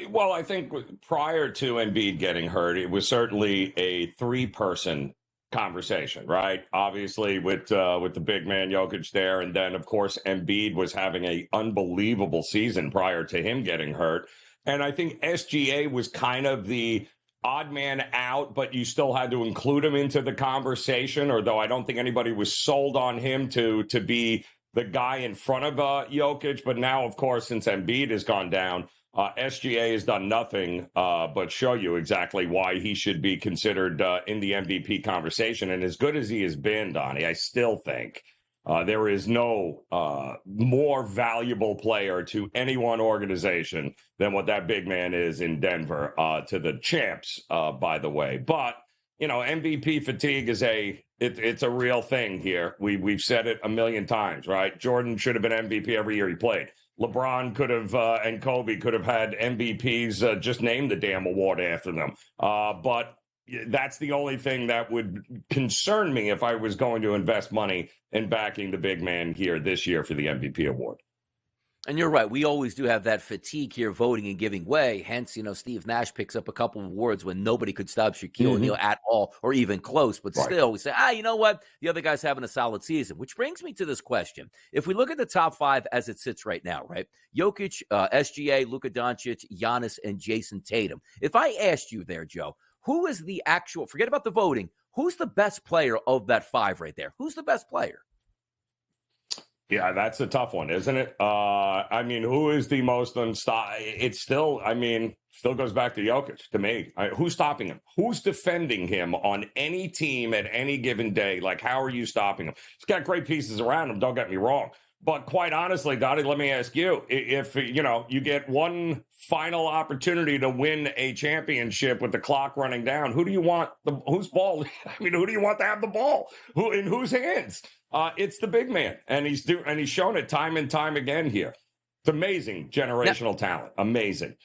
Well, I think prior to Embiid getting hurt, it was certainly a three-person conversation, right? Obviously with the big man Jokic there, and then of course Embiid was having an unbelievable season prior to him getting hurt, and I think SGA was kind of the odd man out, but you still had to include him into the conversation, although I don't think anybody was sold on him to be the guy in front of Jokic. But now, of course, since Embiid has gone down, SGA has done nothing but show you exactly why he should be considered in the MVP conversation. And as good as he has been, Donnie, I still think there is no more valuable player to any one organization than what that big man is in Denver, to the champs, by the way. But, you know, MVP fatigue is it's a real thing here. We've said it a million times, right? Jordan should have been MVP every year he played. LeBron could have and Kobe could have had MVPs, just name the damn award after them. But that's the only thing that would concern me if I was going to invest money in backing the big man here this year for the MVP award. And you're right. We always do have that fatigue here, voting and giving way. Hence, you know, Steve Nash picks up a couple of awards when nobody could stop Shaquille O'Neal at all or even close. But still, we say, you know what? The other guy's having a solid season, which brings me to this question. If we look at the top five as it sits right now, right? Jokic, SGA, Luka Doncic, Giannis, and Jason Tatum. If I asked you there, Joe, who is the actual, forget about the voting, who's the best player of that five right there? Who's the best player? Yeah, that's a tough one, isn't it? I mean, who is the most unstoppable? It's still, still goes back to Jokic to me. Who's stopping him? Who's defending him on any team at any given day? Like, how are you stopping him? He's got great pieces around him, don't get me wrong. But quite honestly, Dottie, let me ask you, if, you get one final opportunity to win a championship with the clock running down, who do you want? Whose ball? Who do you want to have the ball? Who in whose hands? It's the big man, and he's shown it time and time again here. It's amazing generational talent. Amazing.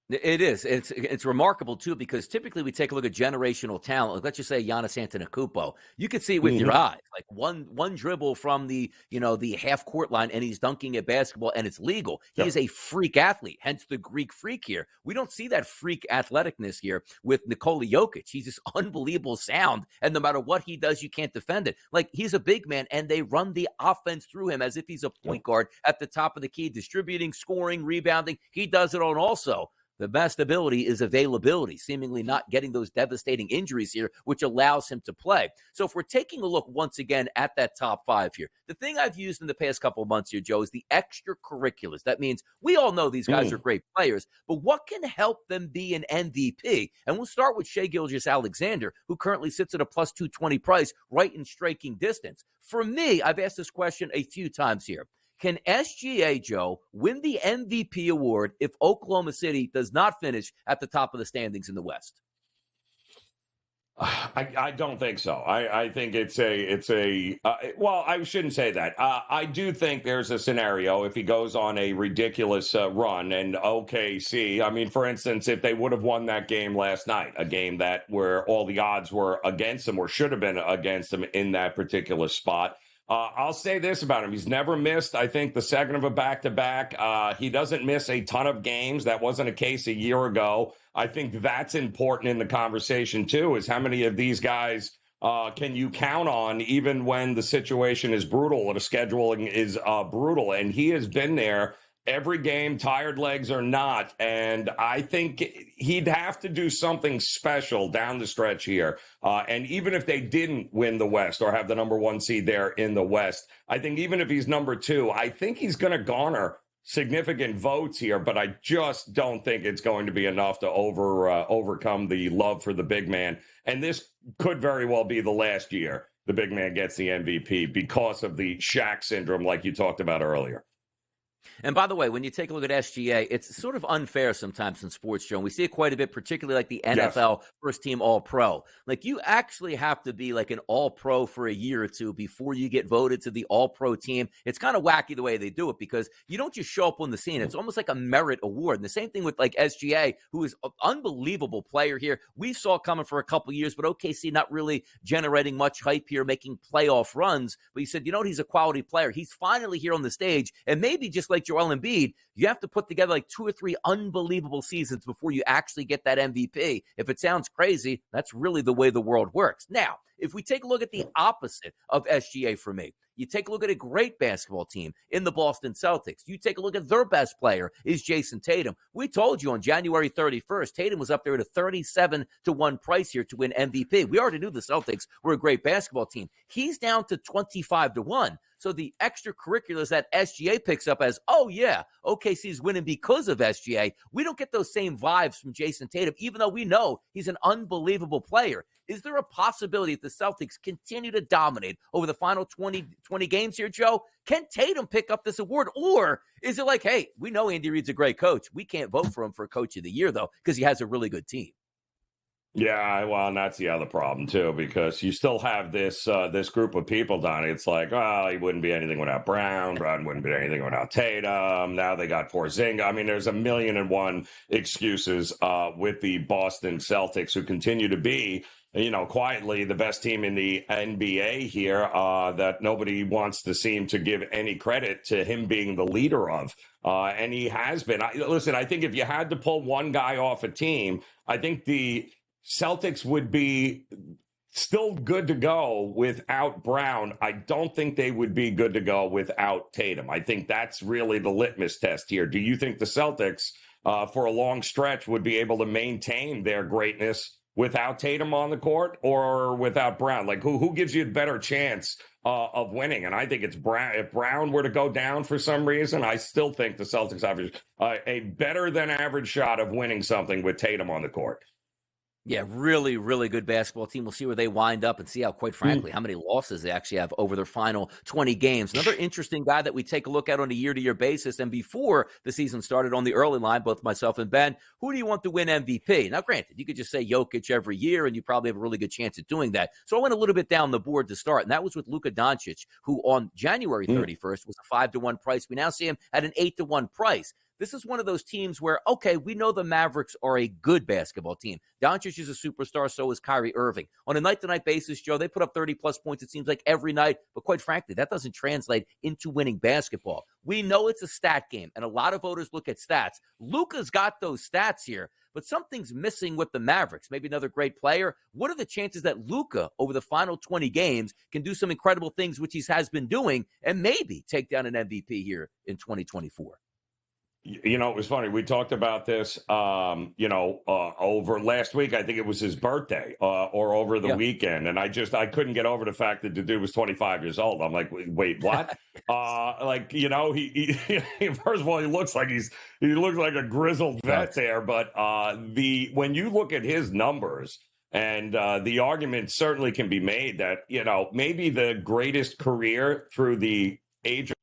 It is. It's remarkable, too, because typically we take a look at generational talent. Like, let's just say Giannis Antetokounmpo. You could see it with your eyes. Like one dribble from the half-court line, and he's dunking at basketball, and it's legal. He is a freak athlete, hence the Greek freak here. We don't see that freak athleticness here with Nikola Jokic. He's just unbelievable sound, and no matter what he does, you can't defend it. Like, he's a big man, and they run the offense through him as if he's a point guard at the top of the key, distributing, scoring, rebounding. He does it on also. The best ability is availability, seemingly not getting those devastating injuries here, which allows him to play. So if we're taking a look once again at that top five here, the thing I've used in the past couple of months here, Joe, is the extracurriculars. That means we all know these guys are great players, but what can help them be an MVP? And we'll start with Shai Gilgeous-Alexander, who currently sits at a plus 220 price, right in striking distance. For me, I've asked this question a few times here. Can SGA, Joe, win the MVP award if Oklahoma City does not finish at the top of the standings in the West? I don't think so. I think it's a well, I shouldn't say that. I do think there's a scenario if he goes on a ridiculous run and OKC. I mean, for instance, if they would have won that game last night, a game that where all the odds were against him or should have been against him in that particular spot. I'll say this about him. He's never missed, I think, the second of a back-to-back. He doesn't miss a ton of games. That wasn't a case a year ago. I think that's important in the conversation, too, is how many of these guys can you count on even when the situation is brutal or the scheduling is brutal? And he has been there every game, tired legs or not. And I think he'd have to do something special down the stretch here. And even if they didn't win the West or have the number 1 seed there in the West, I think even if he's number 2, I think he's going to garner significant votes here, but I just don't think it's going to be enough to overcome the love for the big man. And this could very well be the last year the big man gets the MVP because of the Shaq syndrome like you talked about earlier. And by the way, when you take a look at SGA, it's sort of unfair sometimes in sports, Joe. And we see it quite a bit, particularly like the NFL first team All-Pro. Like you actually have to be like an All-Pro for a year or two before you get voted to the All-Pro team. It's kind of wacky the way they do it because you don't just show up on the scene. It's almost like a merit award. And the same thing with like SGA, who is an unbelievable player here. We saw coming for a couple years, but OKC not really generating much hype here, making playoff runs. But you said, you know what, he's a quality player. He's finally here on the stage. And maybe just like Joel Embiid, you have to put together like 2 or 3 unbelievable seasons before you actually get that MVP. If it sounds crazy, that's really the way the world works. Now, if we take a look at the opposite of SGA for me, you take a look at a great basketball team in the Boston Celtics. You take a look at their best player is Jason Tatum. We told you on January 31st, Tatum was up there at a 37-1 price here to win MVP. We already knew the Celtics were a great basketball team. He's down to 25-1. So the extracurriculars that SGA picks up as, oh yeah, OKC's winning because of SGA. We don't get those same vibes from Jason Tatum, even though we know he's an unbelievable player. Is there a possibility if the Celtics continue to dominate over the final 20 games here, Joe? Can Tatum pick up this award? Or is it like, hey, we know Andy Reid's a great coach. We can't vote for him for Coach of the Year, though, because he has a really good team. Yeah, well, and that's the other problem, too, because you still have this group of people, Donnie. It's like, oh, he wouldn't be anything without Brown. Brown wouldn't be anything without Tatum. Now they got Porzingis. I mean, there's 1,000,001 excuses with the Boston Celtics, who continue to be, you know, quietly the best team in the NBA here that nobody wants to seem to give any credit to him being the leader of. And he has been. Listen, I think if you had to pull one guy off a team, I think the Celtics would be still good to go without Brown. I don't think they would be good to go without Tatum. I think that's really the litmus test here. Do you think the Celtics, for a long stretch, would be able to maintain their greatness without Tatum on the court or without Brown? Like, who gives you a better chance of winning? And I think it's Brown. If Brown were to go down for some reason, I still think the Celtics have a better than average shot of winning something with Tatum on the court. Yeah, really, really good basketball team. We'll see where they wind up and see how, quite frankly, how many losses they actually have over their final 20 games. Another interesting guy that we take a look at on a year-to-year basis, and before the season started on the early line, both myself and Ben, who do you want to win MVP? Now, granted, you could just say Jokic every year, and you probably have a really good chance at doing that. So I went a little bit down the board to start, and that was with Luka Doncic, who on January 31st was a 5-1 price. We now see him at an 8-1 price. This is one of those teams where, okay, we know the Mavericks are a good basketball team. Doncic is a superstar, so is Kyrie Irving. On a night-to-night basis, Joe, they put up 30-plus points, it seems like, every night. But quite frankly, that doesn't translate into winning basketball. We know it's a stat game, and a lot of voters look at stats. Luka's got those stats here, but something's missing with the Mavericks. Maybe another great player. What are the chances that Luka, over the final 20 games, can do some incredible things, which he has been doing, and maybe take down an MVP here in 2024? You know, it was funny. We talked about this, over last week. I think it was his birthday or over the weekend. And I couldn't get over the fact that the dude was 25 years old. I'm like, wait, what? He first of all, he looks like a grizzled vet there. But when you look at his numbers, and the argument certainly can be made that, maybe the greatest career through the age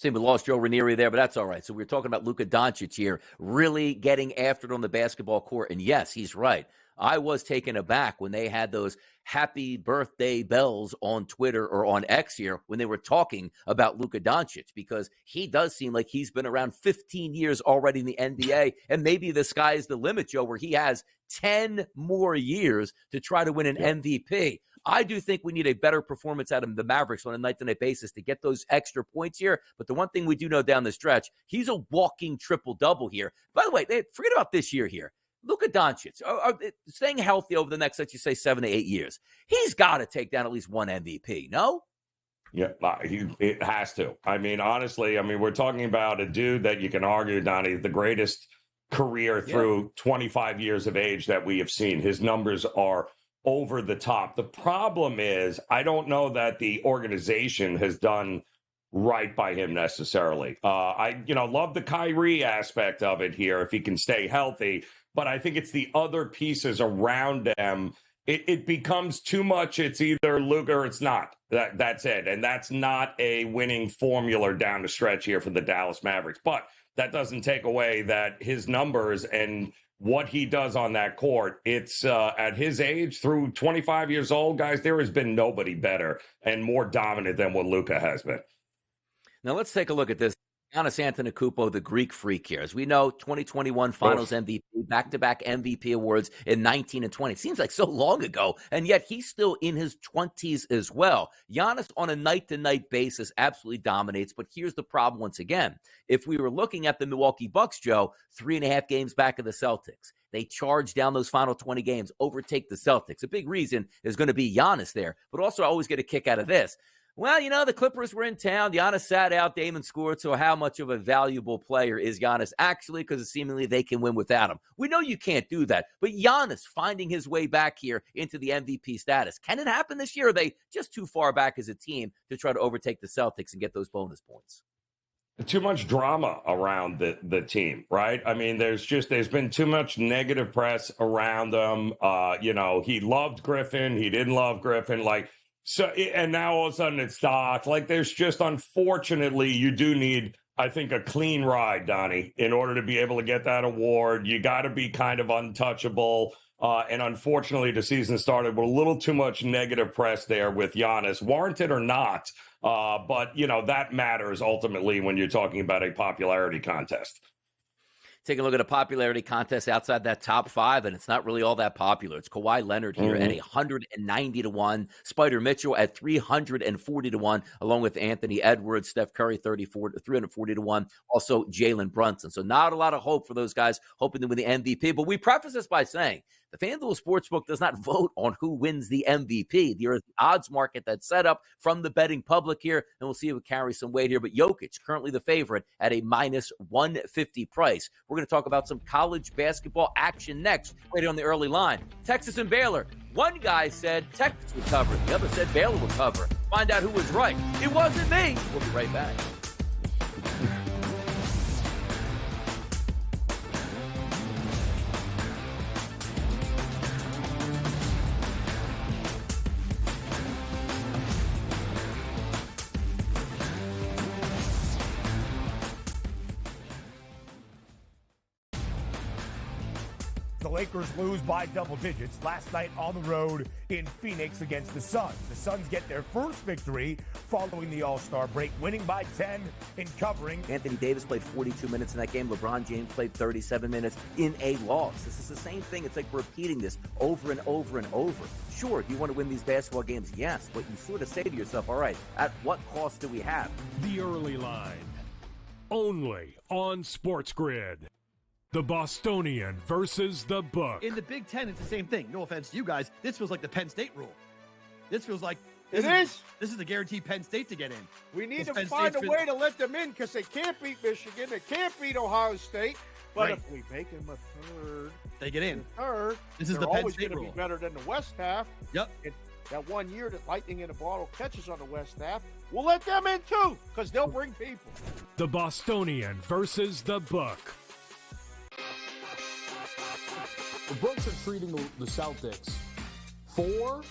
See, we lost Joe Ranieri there, but that's all right. So we're talking about Luka Doncic here, really getting after it on the basketball court. And yes, he's right. I was taken aback when they had those happy birthday bells on Twitter or on X here when they were talking about Luka Doncic, because he does seem like he's been around 15 years already in the NBA. And maybe the sky is the limit, Joe, where he has 10 more years to try to win an MVP. I do think we need a better performance out of the Mavericks on a night-to-night basis to get those extra points here. But the one thing we do know down the stretch, he's a walking triple-double here. By the way, forget about this year here. Luka Doncic, staying healthy over the next, let's just say, 7 to 8 years, he's got to take down at least one MVP, no? Yeah, it has to. I mean, honestly, we're talking about a dude that you can argue, Donnie, the greatest career through 25 years of age that we have seen. His numbers are over the top. The problem is, I don't know that the organization has done right by him necessarily. I love the Kyrie aspect of it here if he can stay healthy, but I think it's the other pieces around him. It becomes too much. It's either Luka or it's not. That's it. And that's not a winning formula down the stretch here for the Dallas Mavericks. But that doesn't take away that his numbers and what he does on that court, it's at his age, through 25 years old, guys, there has been nobody better and more dominant than what Luka has been. Now let's take a look at this. Giannis Antetokounmpo, the Greek freak here. As we know, 2021 Finals MVP, back-to-back MVP awards in 19 and 20. It seems like so long ago, and yet he's still in his 20s as well. Giannis on a night-to-night basis absolutely dominates, but here's the problem once again. If we were looking at the Milwaukee Bucks, Joe, 3.5 games back of the Celtics. They charge down those final 20 games, overtake the Celtics. A big reason is going to be Giannis there, but also I always get a kick out of this. Well, the Clippers were in town. Giannis sat out. Damon scored. So how much of a valuable player is Giannis actually? Because seemingly they can win without him. We know you can't do that. But Giannis finding his way back here into the MVP status. Can it happen this year? Or are they just too far back as a team to try to overtake the Celtics and get those bonus points? Too much drama around the team, right? There's been too much negative press around them. He loved Griffin. He didn't love Griffin. So, and now all of a sudden it's Doc. There's just, unfortunately, you do need, I think, a clean ride, Donnie, in order to be able to get that award. You got to be kind of untouchable. And unfortunately, the season started with a little too much negative press there with Giannis, warranted or not. But that matters ultimately when you're talking about a popularity contest. Take a look at a popularity contest outside that top 5, and it's not really all that popular. It's Kawhi Leonard here at 190-1, Spider Mitchell at 340-1, along with Anthony Edwards, Steph Curry 340-1, also Jalen Brunson. So not a lot of hope for those guys hoping to win the MVP. But we preface this by saying the FanDuel Sportsbook does not vote on who wins the MVP. There is the odds market that's set up from the betting public here, and we'll see if it carries some weight here. But Jokic, currently the favorite at a minus 150 price. We're going to talk about some college basketball action next, right on the early line. Texas and Baylor. One guy said Texas would cover. The other said Baylor would cover. Find out who was right. It wasn't me. We'll be right back. The Lakers lose by double digits last night on the road in Phoenix against the Suns. The Suns get their first victory following the All-Star break, winning by 10 in covering. Anthony Davis played 42 minutes in that game. LeBron James played 37 minutes in a loss. This is the same thing. It's like repeating this over and over and over. Sure, do you want to win these basketball games? Yes, but you sort of say to yourself, all right, at what cost do we have? The early line, only on SportsGrid. The Bostonian versus the Book. In the Big Ten, it's the same thing. No offense to you guys. This feels like the Penn State rule. This feels like this is the guaranteed Penn State to get in. We need to find a way to let them in because they can't beat Michigan. They can't beat Ohio State. But if we make them a third, they get in. Third, this is the Penn State rule. Be better than the West half. Yep. And that 1 year that Lightning in a Bottle catches on the West half, we'll let them in too because they'll bring people. The Bostonian versus the Book. The Bucks are treating the Celtics 4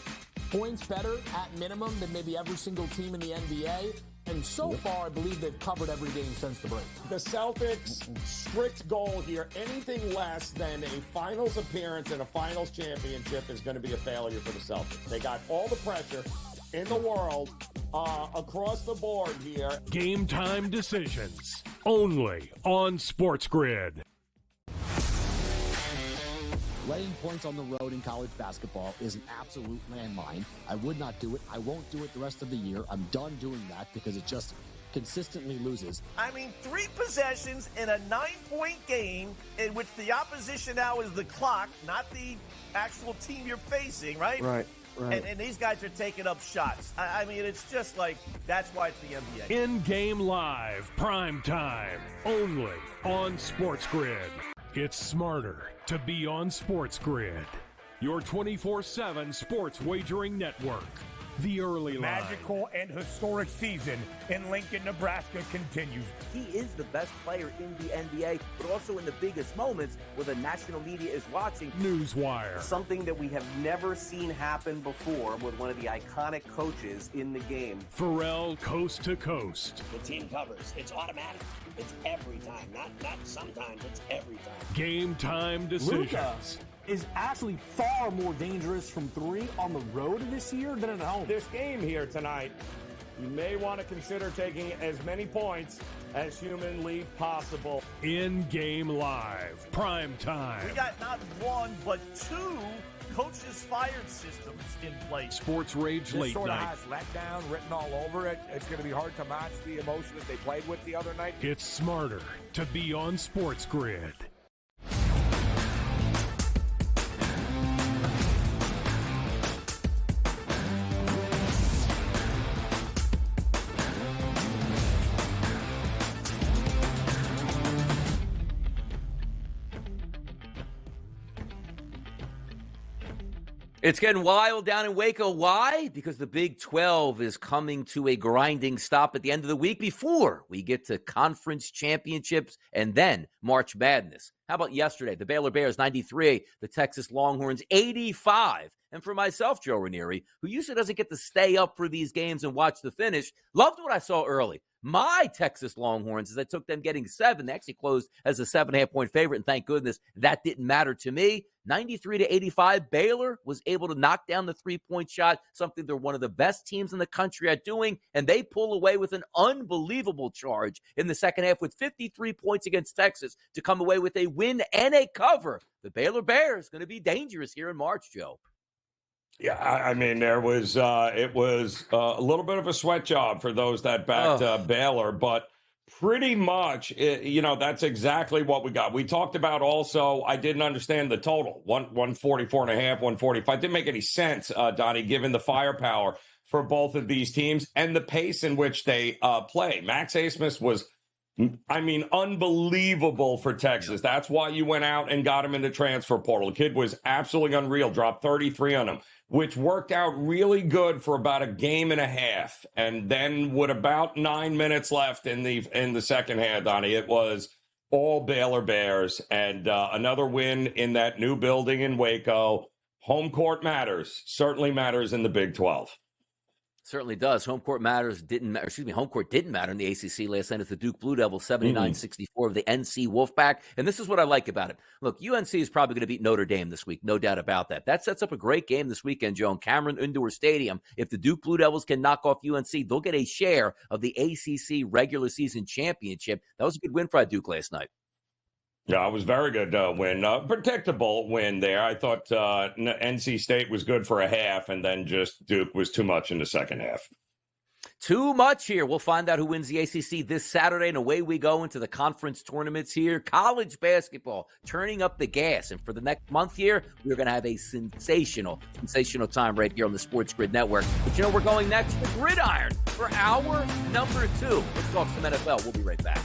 points better at minimum than maybe every single team in the NBA. And so far, I believe they've covered every game since the break. The Celtics' strict goal here, anything less than a finals appearance and a finals championship is going to be a failure for the Celtics. They got all the pressure in the world across the board here. Game time decisions only on SportsGrid. Laying points on the road in college basketball is an absolute landmine. I would not do it. I won't do it the rest of the year. I'm done doing that because it just consistently loses. I mean, 3 possessions in a 9-point game in which the opposition now is the clock, not the actual team you're facing, right? Right. And these guys are taking up shots. I mean, it's just like, that's why it's the NBA. In-game live, prime time, only on SportsGrid. It's smarter to be on SportsGrid, your 24/7 sports wagering network. The early line. Magical and historic season in Lincoln, Nebraska continues. He is the best player in the NBA, but also in the biggest moments where the national media is watching. Newswire. Something that we have never seen happen before with one of the iconic coaches in the game. Pharrell, coast to coast. The team covers. It's automatic. It's every time. Not sometimes. It's every time. Game time decisions. Luka is actually far more dangerous from 3 on the road this year than at home. This game here tonight, you may want to consider taking as many points as humanly possible. In-game live, prime time. We got not 1, but 2 coaches fired systems in place. Sports Rage This Late sort of Night. has letdown written all over it. It's going to be hard to match the emotion that they played with the other night. It's smarter to be on SportsGrid. It's getting wild down in Waco. Why? Because the Big 12 is coming to a grinding stop at the end of the week before we get to conference championships and then March Madness. How about yesterday? The Baylor Bears 93, the Texas Longhorns 85. And for myself, Joe Ranieri, who usually doesn't get to stay up for these games and watch the finish, loved what I saw early. My Texas Longhorns, as I took them getting 7, they actually closed as a 7.5-point favorite, and thank goodness that didn't matter to me. 93-85, Baylor was able to knock down the 3-point shot, something they're one of the best teams in the country at doing, and they pull away with an unbelievable charge in the second half with 53 points against Texas to come away with a win and a cover. The Baylor Bears going to be dangerous here in March, Joe. Yeah, I mean, it was a little bit of a sweat job for those that backed Baylor, but pretty much, that's exactly what we got. We talked about also, I didn't understand the total, 144.5, 145. Didn't make any sense, Donnie, given the firepower for both of these teams and the pace in which they play. Max Abmas was, unbelievable for Texas. That's why you went out and got him in the transfer portal. The kid was absolutely unreal, dropped 33 on him, which worked out really good for about a game and a half. And then with about 9 minutes left in the second half, Donnie, it was all Baylor Bears. And another win in that new building in Waco. Home court matters, certainly matters in the Big 12. Certainly does. Home court didn't matter in the ACC last night. It's the Duke Blue Devils 79-64 of the NC Wolfpack. And this is what I like about it. Look, UNC is probably going to beat Notre Dame this week. No doubt about that. That sets up a great game this weekend, Joe, in Cameron Indoor Stadium. If the Duke Blue Devils can knock off UNC, they'll get a share of the ACC regular season championship. That was a good win for Duke last night. Yeah, it was very good win. Predictable win there. I thought NC State was good for a half, and then just Duke was too much in the second half. Too much here. We'll find out who wins the ACC this Saturday, and away we go into the conference tournaments here. College basketball turning up the gas, and for the next month here, we're going to have a sensational time right here on the SportsGrid Network. But we're going next to Gridiron for hour number 2. Let's talk some NFL. We'll be right back.